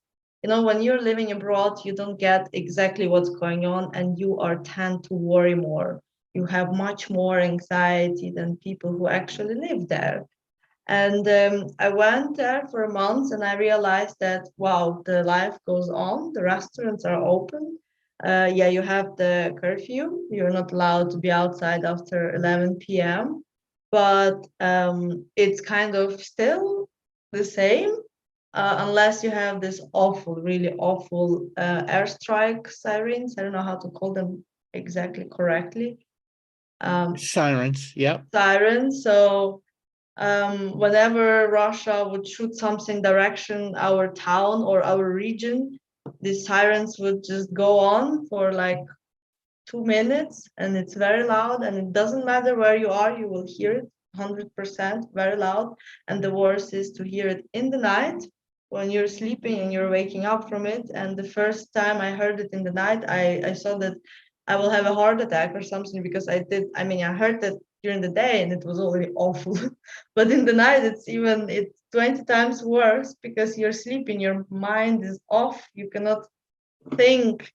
when you're living abroad, you don't get exactly what's going on, and you are tend to worry more. You have much more anxiety than people who actually live there. And I went there for a month, and I realized that, wow, the life goes on. The restaurants are open. Yeah, you have the curfew. You're not allowed to be outside after 11 p.m. But it's kind of still the same, unless you have this awful, really awful airstrike sirens. I don't know how to call them exactly correctly. Sirens. Yep. Sirens. So whenever Russia would shoot something direction our town or our region, the sirens would just go on for like 2 minutes, and it's very loud, and it doesn't matter where you are, you will hear it 100% very loud. And the worst is to hear it in the night when you're sleeping and you're waking up from it. And the first time I heard it in the night, I saw that I will have a heart attack or something, because I heard that during the day and it was already awful. But in the night, it's 20 times worse because you're sleeping, your mind is off, you cannot think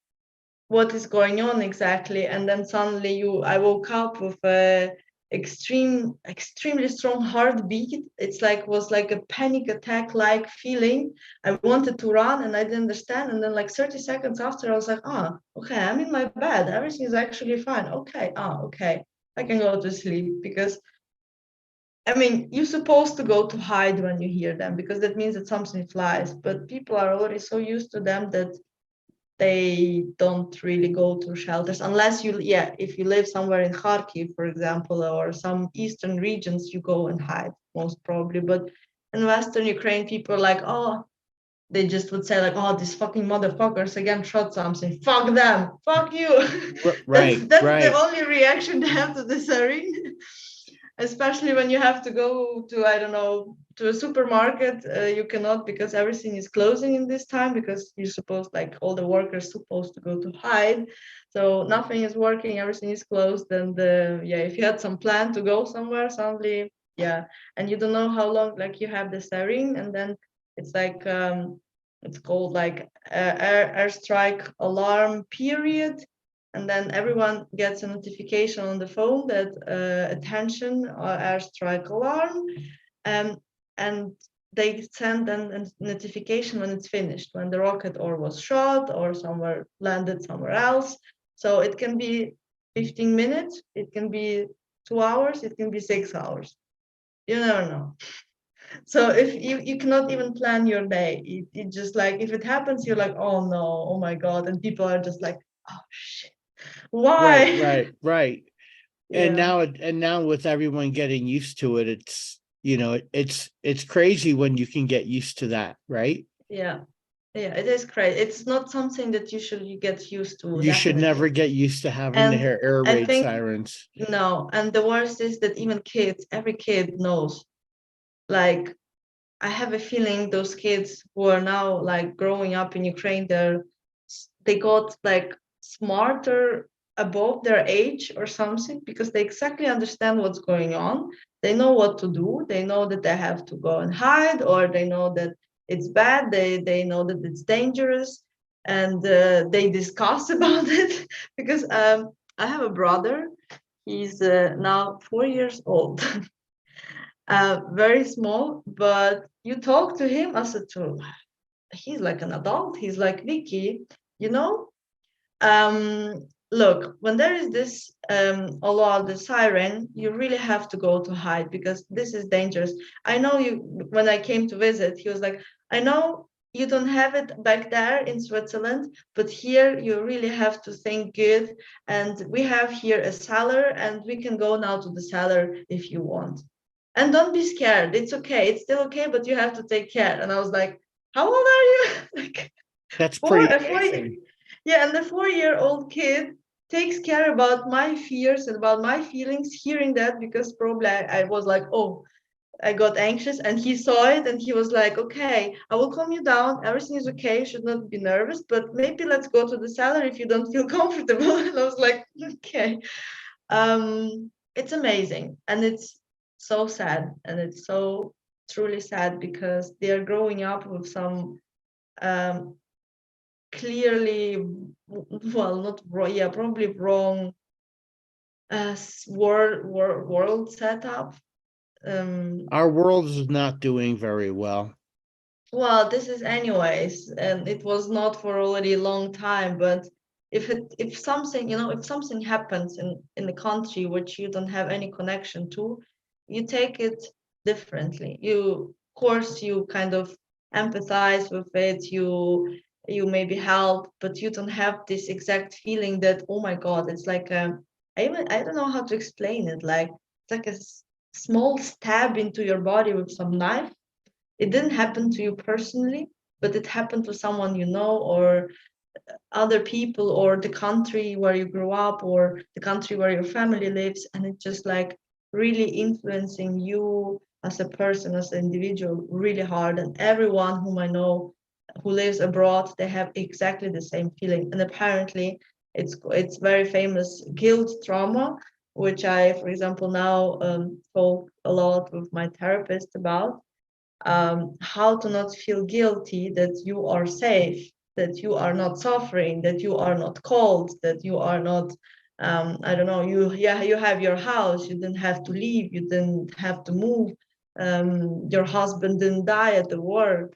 what is going on exactly. And then suddenly I woke up with a extremely strong heartbeat. It's like was like a panic attack like feeling. I wanted to run and I didn't understand, and then like 30 seconds after I was like, okay, I'm in my bed, everything is actually fine. Okay, I can go to sleep. Because you're supposed to go to hide when you hear them, because that means that something flies, but people are already so used to them that they don't really go to shelters unless if you live somewhere in Kharkiv, for example, or some eastern regions, you go and hide most probably. But in Western Ukraine, people are like, they just would say like, these fucking motherfuckers again shot something. Fuck them. Fuck you. that's Right. that's the Right. only reaction they have to the siren. especially when you have to go to, I don't know, to a supermarket. You cannot, because everything is closing in this time, because you're supposed, like, all the workers supposed to go to hide, so nothing is working, everything is closed. And yeah, if you had some plan to go somewhere, suddenly, yeah, and you don't know how long, like, you have the siren, and then it's like, it's called like airstrike alarm period, and then everyone gets a notification on the phone that attention, airstrike alarm, um, and they send then a notification when it's finished, when the rocket or was shot or somewhere landed somewhere else. So it can be 15 minutes, it can be 2 hours, it can be 6 hours. You never know. So if you cannot even plan your day, it just, like, if it happens, you're like, oh no, oh my God, and people are just like, oh shit, Right, why? right, right. And Yeah, now with everyone getting used to it, it's, it's crazy when you can get used to that, right? yeah, yeah. It is crazy. It's not something that you get used to, You should never definitely. get used to having to And hear air I raid think, sirens. no, and the worst is that even kids, every kid knows. Like, I have a feeling those kids who are now, like, growing up in Ukraine, they got, like, smarter above their age or something, because they exactly understand what's going on. They know what to do. They know that they have to go and hide, or they know that it's bad. They know that it's dangerous, and they discuss about it. Because I have a brother. He's now 4 years old. Very small, but you talk to him as a to he's like an adult. He's like, Vicky, you know, look, when there is this alarm, the siren, you really have to go to hide, because this is dangerous. I know you. When I came to visit, he was like, I know you don't have it back there in Switzerland, but here you really have to think good. And we have here a cellar, and we can go now to the cellar if you want. And don't be scared. It's okay. It's still okay, but you have to take care. And I was like, how old are you? Like, That's four, pretty a four, amazing. yeah, and the 4-year-old kid takes care about my fears and about my feelings, hearing that, because probably I was like, oh, I got anxious, and he saw it, and he was like, okay, I will calm you down. Everything is okay. You should not be nervous, but maybe let's go to the cellar if you don't feel comfortable. And I was like, okay. It's amazing, and it's so sad, and it's so truly sad, because they are growing up with some um, clearly, well, not wrong, yeah, probably wrong world setup. Our world is not doing very well. Well, this is anyways, and it was not for already a long time. But if something, if something happens in the country which you don't have any connection to, you take it differently. You, of course, you kind of empathize with it. You maybe help, but you don't have this exact feeling that, oh my God, it's like I don't know how to explain it. Like, it's like a small stab into your body with some knife. It didn't happen to you personally, but it happened to someone you know, or other people, or the country where you grew up, or the country where your family lives, and it's just like really influencing you as a person, as an individual, really hard. And everyone whom I know who lives abroad, they have exactly the same feeling. And apparently it's very famous guilt trauma, which I, for example, now talk a lot with my therapist about, how to not feel guilty that you are safe, that you are not suffering, that you are not cold, that you are not, I don't know, you have your house, you didn't have to leave, you didn't have to move, your husband didn't die at the war.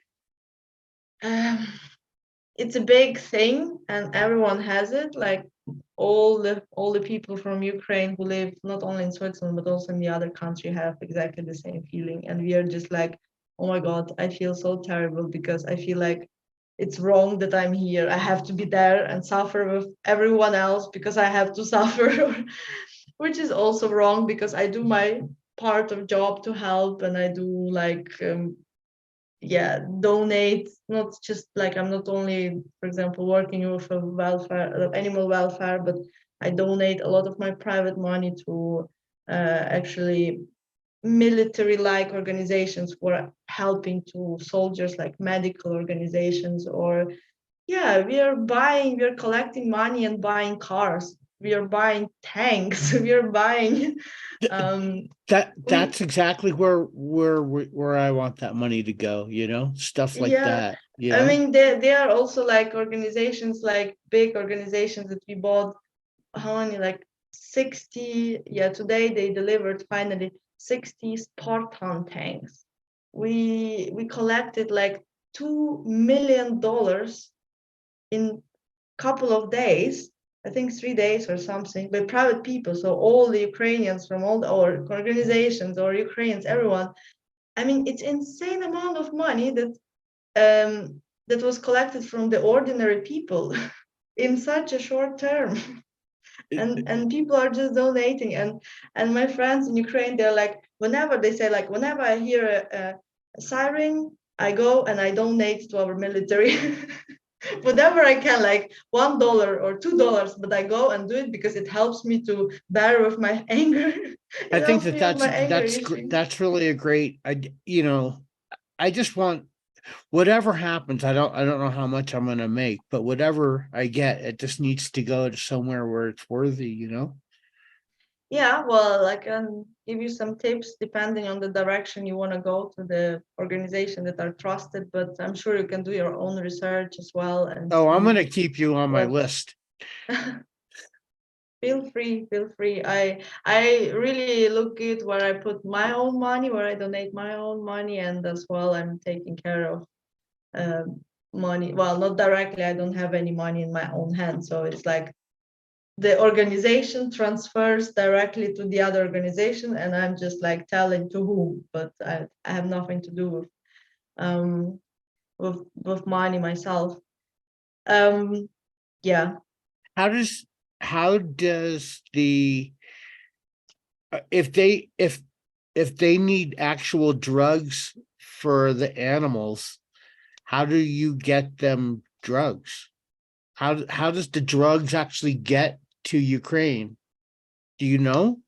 Um, it's a big thing, and everyone has it. Like, all the people from Ukraine who live not only in Switzerland but also in the other country have exactly the same feeling. And we are just like, oh my God, I feel so terrible, because I feel like it's wrong that I'm here. I have to be there and suffer with everyone else because I have to suffer, which is also wrong, because I do my part of job to help, and I do, like, yeah, donate. Not just like, I'm not only, for example, working with a welfare, animal welfare, but I donate a lot of my private money to actually military-like organizations who are helping to soldiers, like medical organizations, or yeah, we're collecting money and buying cars. We are buying tanks. We are buying um we That's exactly where I want that money to go, you know, stuff like yeah, that, you I know. mean there are also like organizations, like big organizations that we bought how many, like 60, yeah, today they delivered finally 60 Spartan tanks. We collected like $2 million in couple of days, I think 3 days or something, by private people. So all the Ukrainians from all the or organizations or Ukrainians, everyone. I mean, it's insane amount of money that was collected from the ordinary people in such a short term. And people are just donating, and my friends in Ukraine, they're like, whenever they say, like, whenever I hear a siren, I go and I donate to our military. Whatever I can, like $1 or $2, but I go and do it because it helps me to bear with my anger. I It think helps that me with my anger issues. that's really a great, you know, I just want whatever happens, I don't know how much I'm gonna make, but whatever I get, it just needs to go to somewhere where it's worthy, you know? Yeah, well, I can give you some tips depending on the direction you want to go to the organization that are trusted, but I'm sure you can do your own research as well and Oh, I'm see gonna keep you on my what. list. Feel free, feel free. I really look at where I put my own money, where I donate my own money, and as well I'm taking care of money. Well, not directly, I don't have any money in my own hand, so it's like the organization transfers directly to the other organization, and I'm just like telling to whom, but I have nothing to do um with money myself. Um yeah. How does how does the if they need actual drugs for the animals, how do you get them drugs? How does the drugs actually get to Ukraine? Do you know?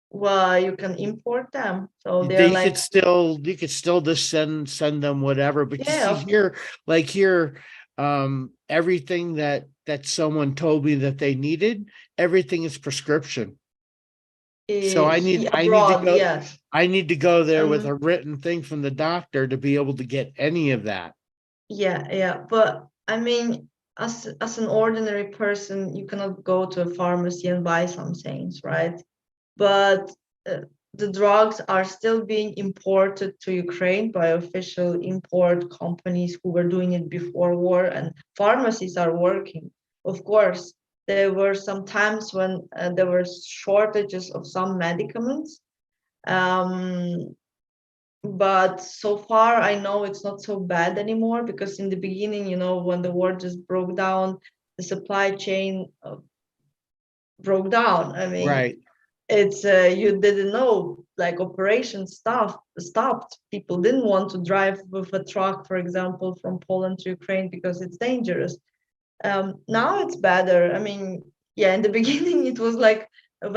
Well, you can import them, so they're They like, you could still just send them whatever, but you yeah, see here, like here, everything that someone told me that they needed, everything is prescription. So he I abroad, yes. need to go there with um a written thing from the doctor to be able to get any of that. yeah, but I mean, as an ordinary person, you cannot go to a pharmacy and buy some things, right? But the drugs are still being imported to Ukraine by official import companies who were doing it before war, and pharmacies are working. Of course, there were some times when there were shortages of some medicaments. Um, but so far, I know it's not so bad anymore, because in the beginning, when the war just broke down, the supply chain broke down. I mean, Right, it's you didn't know, like, operations stopped. People didn't want to drive with a truck, for example, from Poland to Ukraine because it's dangerous. Now it's better. I mean, yeah, in the beginning it was like a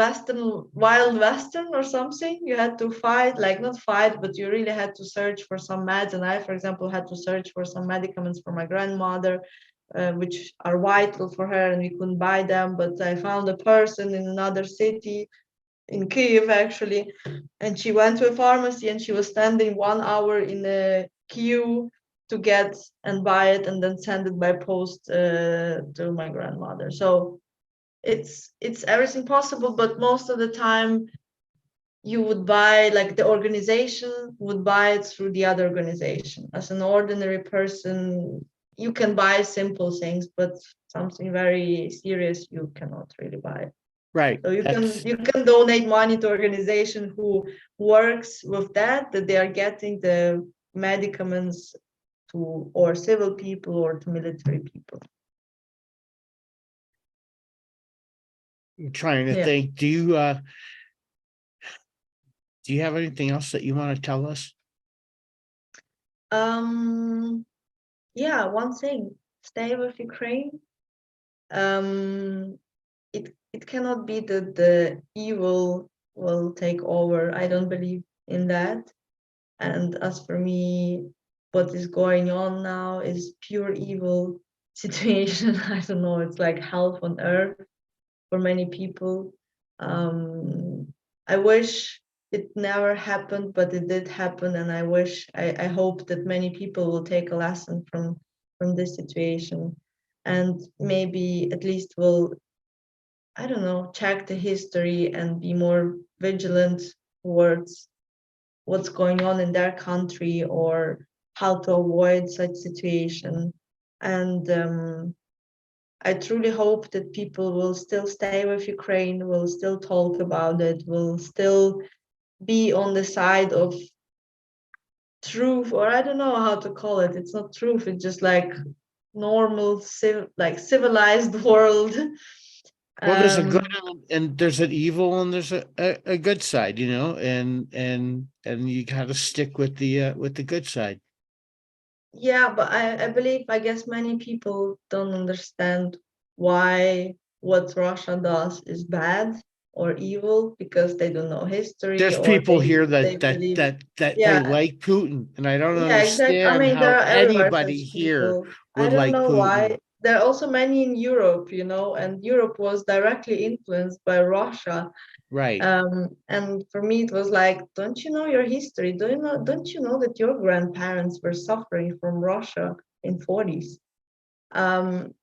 wild western or something. You had to fight, like, not fight, but you really had to search for some meds. And I, for example, had to search for some medicaments for my grandmother, which are vital for her, and we couldn't buy them. But I found a person in another city, in Kyiv actually, and she went to a pharmacy and she was standing 1 hour in a queue to get and buy it and then send it by post to my grandmother. So it's everything possible, but most of the time you would buy, like, the organization would buy it through the other organization. As an ordinary person, you can buy simple things, but something very serious you cannot really buy. right. So you can That's you can donate money to organization who works with that they are getting the medicaments to, or civil people, or to military people. I'm trying to Yeah. think. Do you have anything else that you want to tell us? Um. Yeah. One thing: stay with Ukraine. It cannot be that the evil will take over. I don't believe in that. And as for me, what is going on now is pure evil situation. I don't know, it's like hell on earth for many people. I wish it never happened, but it did happen, and I hope that many people will take a lesson from this situation, and maybe at least will, I don't know, check the history and be more vigilant towards what's going on in their country or how to avoid such situation. And I truly hope that people will still stay with Ukraine, will still talk about it, will still be on the side of truth, or I don't know how to call it. It's not truth, it's just like normal, like civilized world. Well, there's a good Um, and there's an evil and there's a good side, you know, and you got to stick with the good side. yeah, but I believe, I guess many people don't understand why what Russia does is bad or evil because they don't know history, There's or people here they believe, that they yeah, like Putin, and I don't yeah, exactly. I understand mean, there how are everywhere anybody such here people. I would don't like know why. Putin. There are also many in Europe, and Europe was directly influenced by Russia. Right. And for me, it was like, don't you know your history? Don't you know that your grandparents were suffering from Russia in 40s? Um,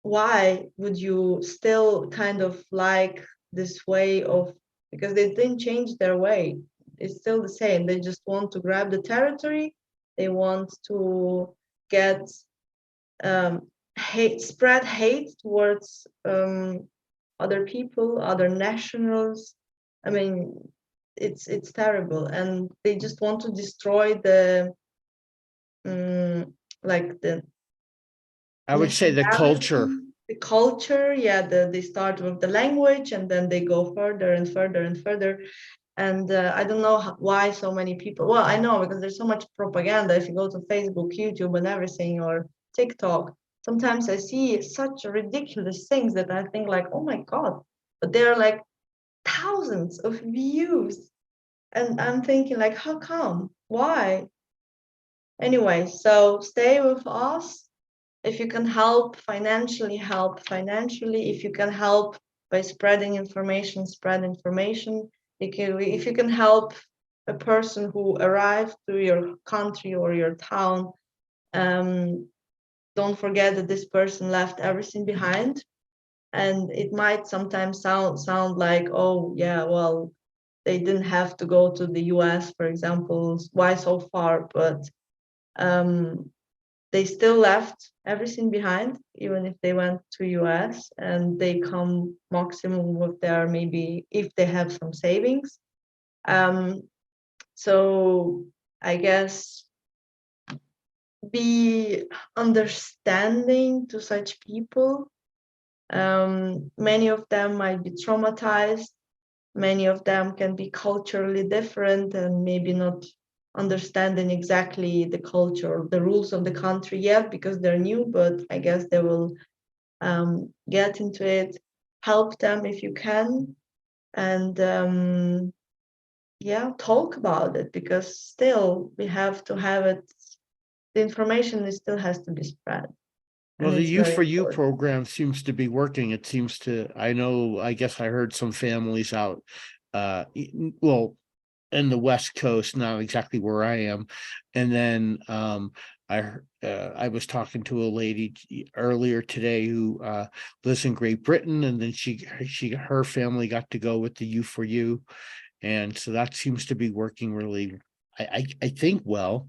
why would you still kind of like this way of, because they didn't change their way, it's still the same, they just want to grab the territory, they want to get spread hate towards other people, other nationals. I mean, it's terrible, and they just want to destroy the like the I would say the culture. nationality, the culture. Yeah, they start with the language, and then they go further and further and further. And I don't know why so many people. Well, I know because there's so much propaganda. If you go to Facebook, YouTube, and everything, or TikTok, sometimes I see such ridiculous things that I think like, oh my god! But there are like thousands of views, and I'm thinking like, how come? Why? Anyway, so stay with us. If you can help financially. If you can help by spreading information, spread information. If you can help a person who arrived to your country or your town, um, don't forget that this person left everything behind. And it might sometimes sound like, oh yeah, well, they didn't have to go to the US, for example. Why so far? But um, they still left everything behind, even if they went to US, and they come maximum with their, maybe if they have some savings. Um, so I guess be understanding to such people. Many of them might be traumatized. Many of them can be culturally different and maybe not understanding exactly the culture, the rules of the country yet because they're new, but I guess they will get into it. Help them if you can, and yeah, talk about it, because still we have to have it. The information still has to be spread, Well, and the it's U very for You important. program seems to be working. It seems to, I know, I guess I heard some families out, well, in the West Coast, not exactly where I am. And then I was talking to a lady earlier today who lives in Great Britain, and then her family got to go with the U for You, and so that seems to be working really, I think well.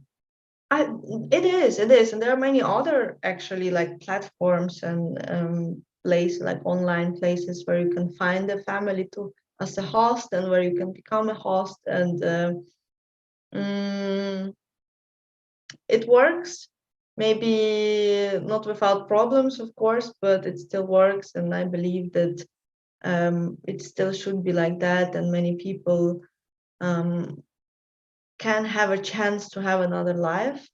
I, it is, and there are many other actually like platforms and places, like online places where you can find a family to as a host, and where you can become a host, and mm, it works. Maybe not without problems, of course, but it still works, and I believe that it still should be like that, and many people um, can have a chance to have another life.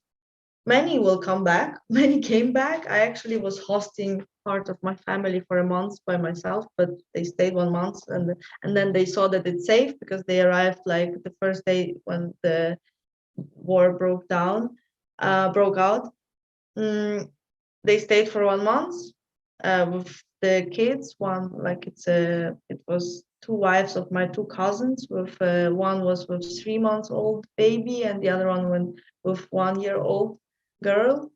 Many will come back. Many came back. I actually was hosting part of my family for a month by myself, but they stayed 1 month, and then they saw that it's safe because they arrived like the first day when the war broke out. They stayed for 1 month with the kids. It was two wives of my two cousins. With one was with 3 months old baby, and the other one with 1 year old girl.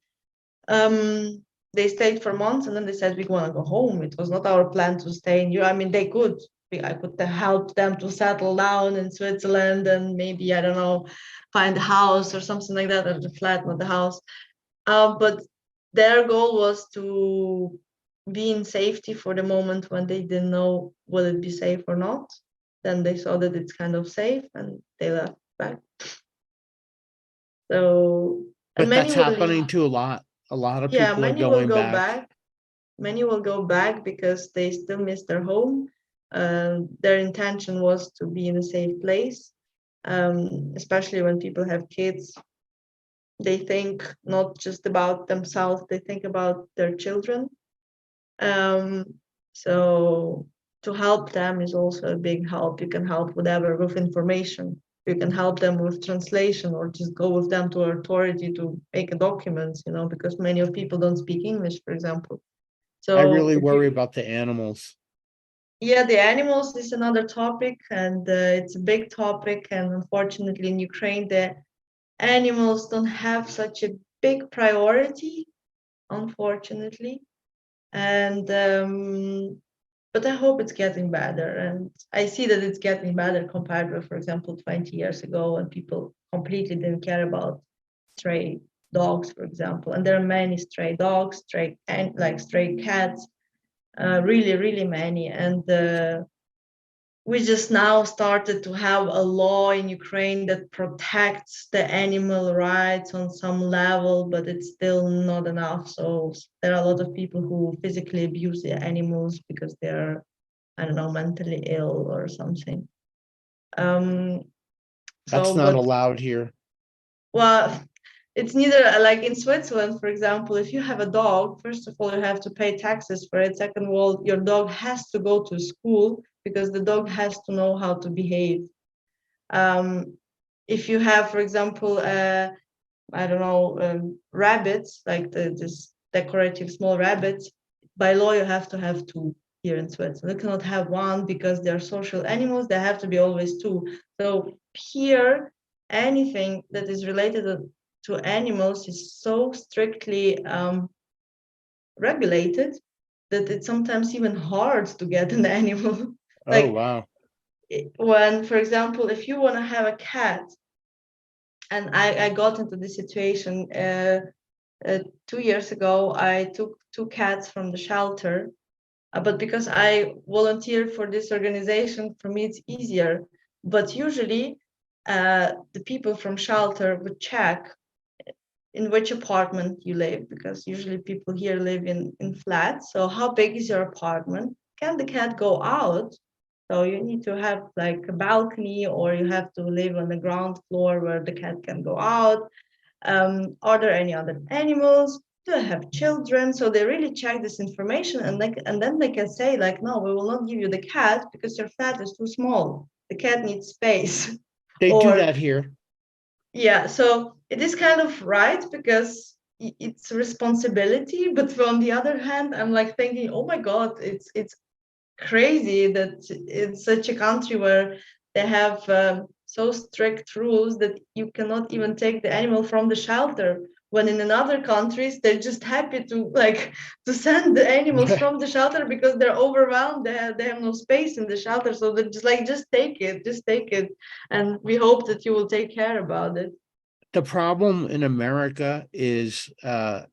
They stayed for months, and then they said we want to go home. It was not our plan to stay in Europe. I mean, they could. I could help them to settle down in Switzerland and maybe, I don't know, find a house or something like that, or the flat, not the house. But their goal was to be in safety for the moment when they didn't know will it be safe or not. Then they saw that it's kind of safe and they left back. So, and But many that's will leave. happening to a lot. A lot of Yeah, people are many will going go back. back. Many will go back because they still miss their home. Their intention was to be in a safe place, especially when people have kids. They think not just about themselves, they think about their children. So to help them is also a big help. You can help whatever with information. You can help them with translation, or just go with them to authority to make a document, because many of people don't speak English, for example. I So really worry about the animals. yeah, the animals is another topic, and it's a big topic. And unfortunately, in Ukraine, the animals don't have such a big priority, unfortunately. And but I hope it's getting better, and I see that it's getting better compared with, for example, 20 years ago, when people completely didn't care about stray dogs, for example. And there are many stray dogs, stray cats, really, really many. And we just now started to have a law in Ukraine that protects the animal rights on some level, but it's still not enough. So there are a lot of people who physically abuse the animals because they're, I don't know, mentally ill or something. That's not allowed here. Well, it's neither, like in Switzerland, for example, if you have a dog, first of all, you have to pay taxes for it. Second of all, your dog has to go to school because the dog has to know how to behave. If you have, for example, I don't know, rabbits, like this decorative small rabbits, by law, you have to have two here in Switzerland. You cannot have one because they're social animals. They have to be always two. So here, anything that is related to animals is so strictly regulated that it's sometimes even hard to get an animal. Oh, wow. When, for example, if you want to have a cat, and I got into this situation 2 years ago. I took two cats from the shelter, but because I volunteered for this organization, for me it's easier. But usually, the people from shelter would check in which apartment you live, because usually people here live in flats. So how big is your apartment? Can the cat go out? So you need to have like a balcony, or you have to live on the ground floor where the cat can go out. Are there any other animals? Do I have children? So they really check this information, and then they can say like, no, we will not give you the cat because your flat is too small. The cat needs space. They do Or that here. yeah, so it is kind of right because it's responsibility, but on the other hand, I'm like thinking, oh my God, it's crazy that in such a country where they have so strict rules that you cannot even take the animal from the shelter, when in other countries they're just happy to send the animals from the shelter because they're overwhelmed. They have no space in the shelter, so they're just like, just take it, and we hope that you will take care about it. The problem in America is a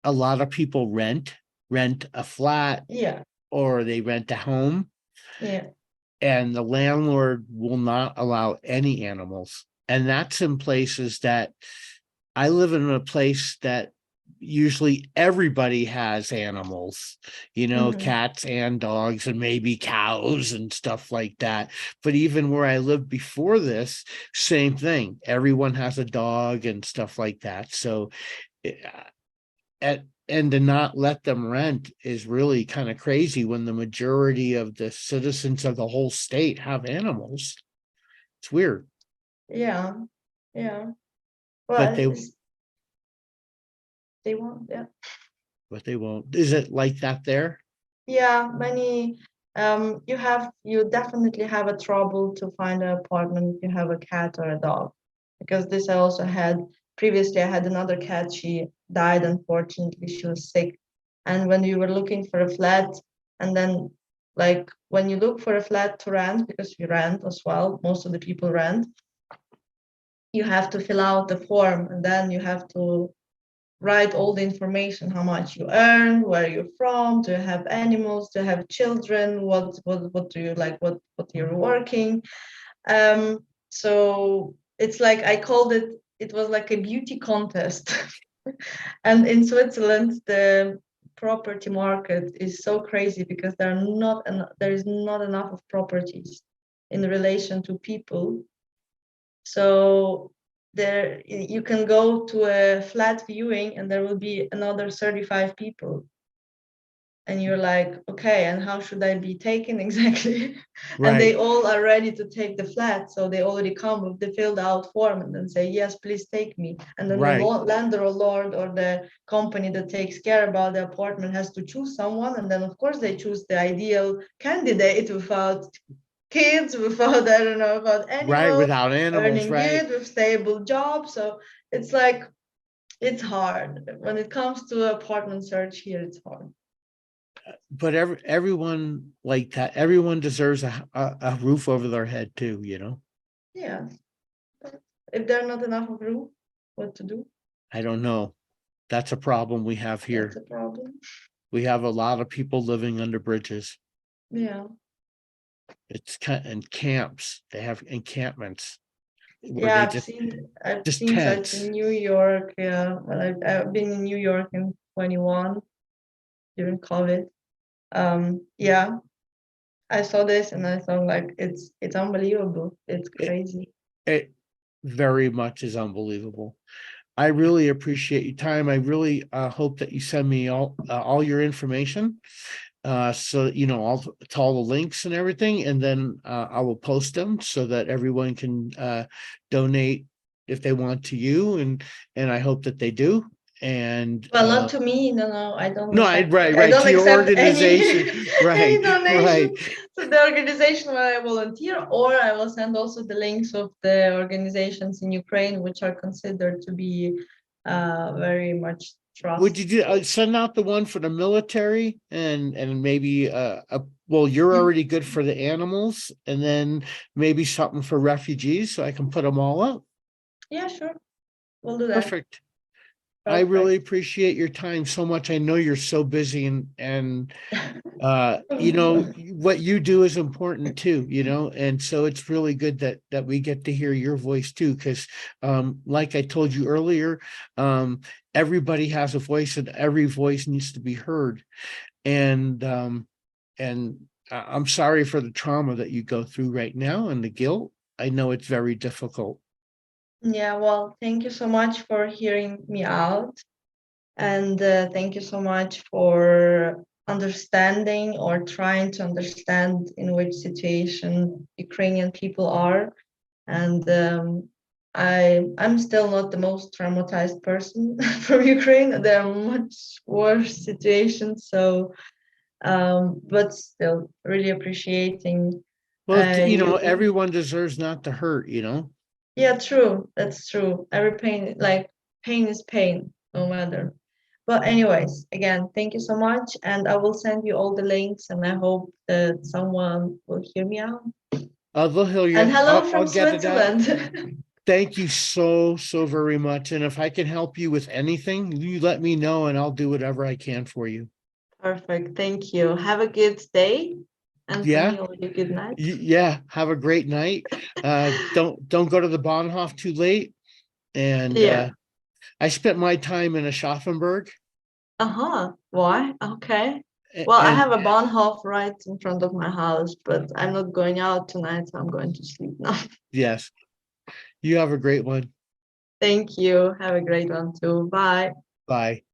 lot of people rent a flat, Yeah, or they rent a home, yeah. and the landlord will not allow any animals. And that's in places that I live in, a place that usually everybody has animals, cats and dogs and maybe cows and stuff like that. But even where I lived before this, same thing. Everyone has a dog and stuff like that. So and to not let them rent is really kind of crazy when the majority of the citizens of the whole state have animals. It's weird, Yeah, yeah. but Well, they won't. Yeah, they won't. Is it like that there? yeah. Many. You definitely have a trouble to find an apartment if you have a cat or a dog, because this I also had previously. I had another cat. She died, unfortunately. She was sick, and when we were looking for a flat, and then like when you look for a flat to rent, because we rent as well, most of the people rent, you have to fill out the form, and then you have to write all the information: how much you earn, where you're from, do you have animals, do you have children, what do you like, what you're working. So it's like I called it, it was like a beauty contest. And in Switzerland the property market is so crazy because there is not enough of properties in relation to people. So there you can go to a flat viewing and there will be another 35 people. And you're like, okay, and how should I be taken exactly? And they Right, all are ready to take the flat. So they already come with the filled out form and then say, yes, please take me. And then the right, landlord or the company that takes care about the apartment has to choose someone. And then of course they choose the ideal candidate without kids, without, I don't know, about right. animals, Without animals, earning right? good with stable job. So it's like, it's hard. When it comes to apartment search here, it's hard. But everyone like that, everyone deserves a roof over their head too, you know? Yeah. But if there are not enough of room, what to do? I don't know. That's a problem we have That's here. a problem. We have a lot of people living under bridges. Yeah. It's kind in camps. They have encampments where Yeah, they I've just seen such in tents. New York. Yeah. Well, I've been in New York in 21 during COVID. Yeah, I saw this and I thought like it's unbelievable. It's It, crazy. it very much is unbelievable. I really appreciate your time. I really hope that you send me all your information, so you know all to all the links and everything, and then I will post them so that everyone can donate if they want to you, and I hope that they do. And Well, not to me. No, no, I don't no, accept. I right don't to your accept any organization, any right, donation right. to the organization where I volunteer, or I will send also the links of the organizations in Ukraine which are considered to be very much Would trust. you send out the one for the military and maybe well, you're already good for the animals, and then maybe something for refugees so I can put them all up. Yeah, sure, we'll do that. Perfect. I Perfect. really appreciate your time so much. I know you're so busy, and you know what you do is important too, you know, and so it's really good that we get to hear your voice too, because like I told you earlier, everybody has a voice and every voice needs to be heard. And I'm sorry for the trauma that you go through right now and the guilt. I know it's very difficult. Yeah, well, thank you so much for hearing me out. And thank you so much for understanding or trying to understand in which situation Ukrainian people are. And I'm still not the most traumatized person from Ukraine. There are much worse situations. So, but still, really appreciating Well, you know, you. everyone deserves not to hurt, you know. Yeah, true. That's true. Every pain, like pain is pain, no matter. But anyways, again, thank you so much, and I will send you all the links, and I hope that someone will hear me out. They'll heal And you. hello I'll from get it out. Switzerland. Thank you so very much. And if I can help you with anything, you let me know and I'll do whatever I can for you. Perfect. Thank you. Have a good day, and for Yeah. me, already good night. Yeah. Have a great night. Don't go to the Bahnhof too late. And Yeah. I spent my time in Aschaffenburg, Uh-huh. Why? Okay. Well, I and have a Bahnhof right in front of my house, but I'm not going out tonight, so I'm going to sleep now. yes, you have a great one. Thank you. Have a great one too. Bye. Bye.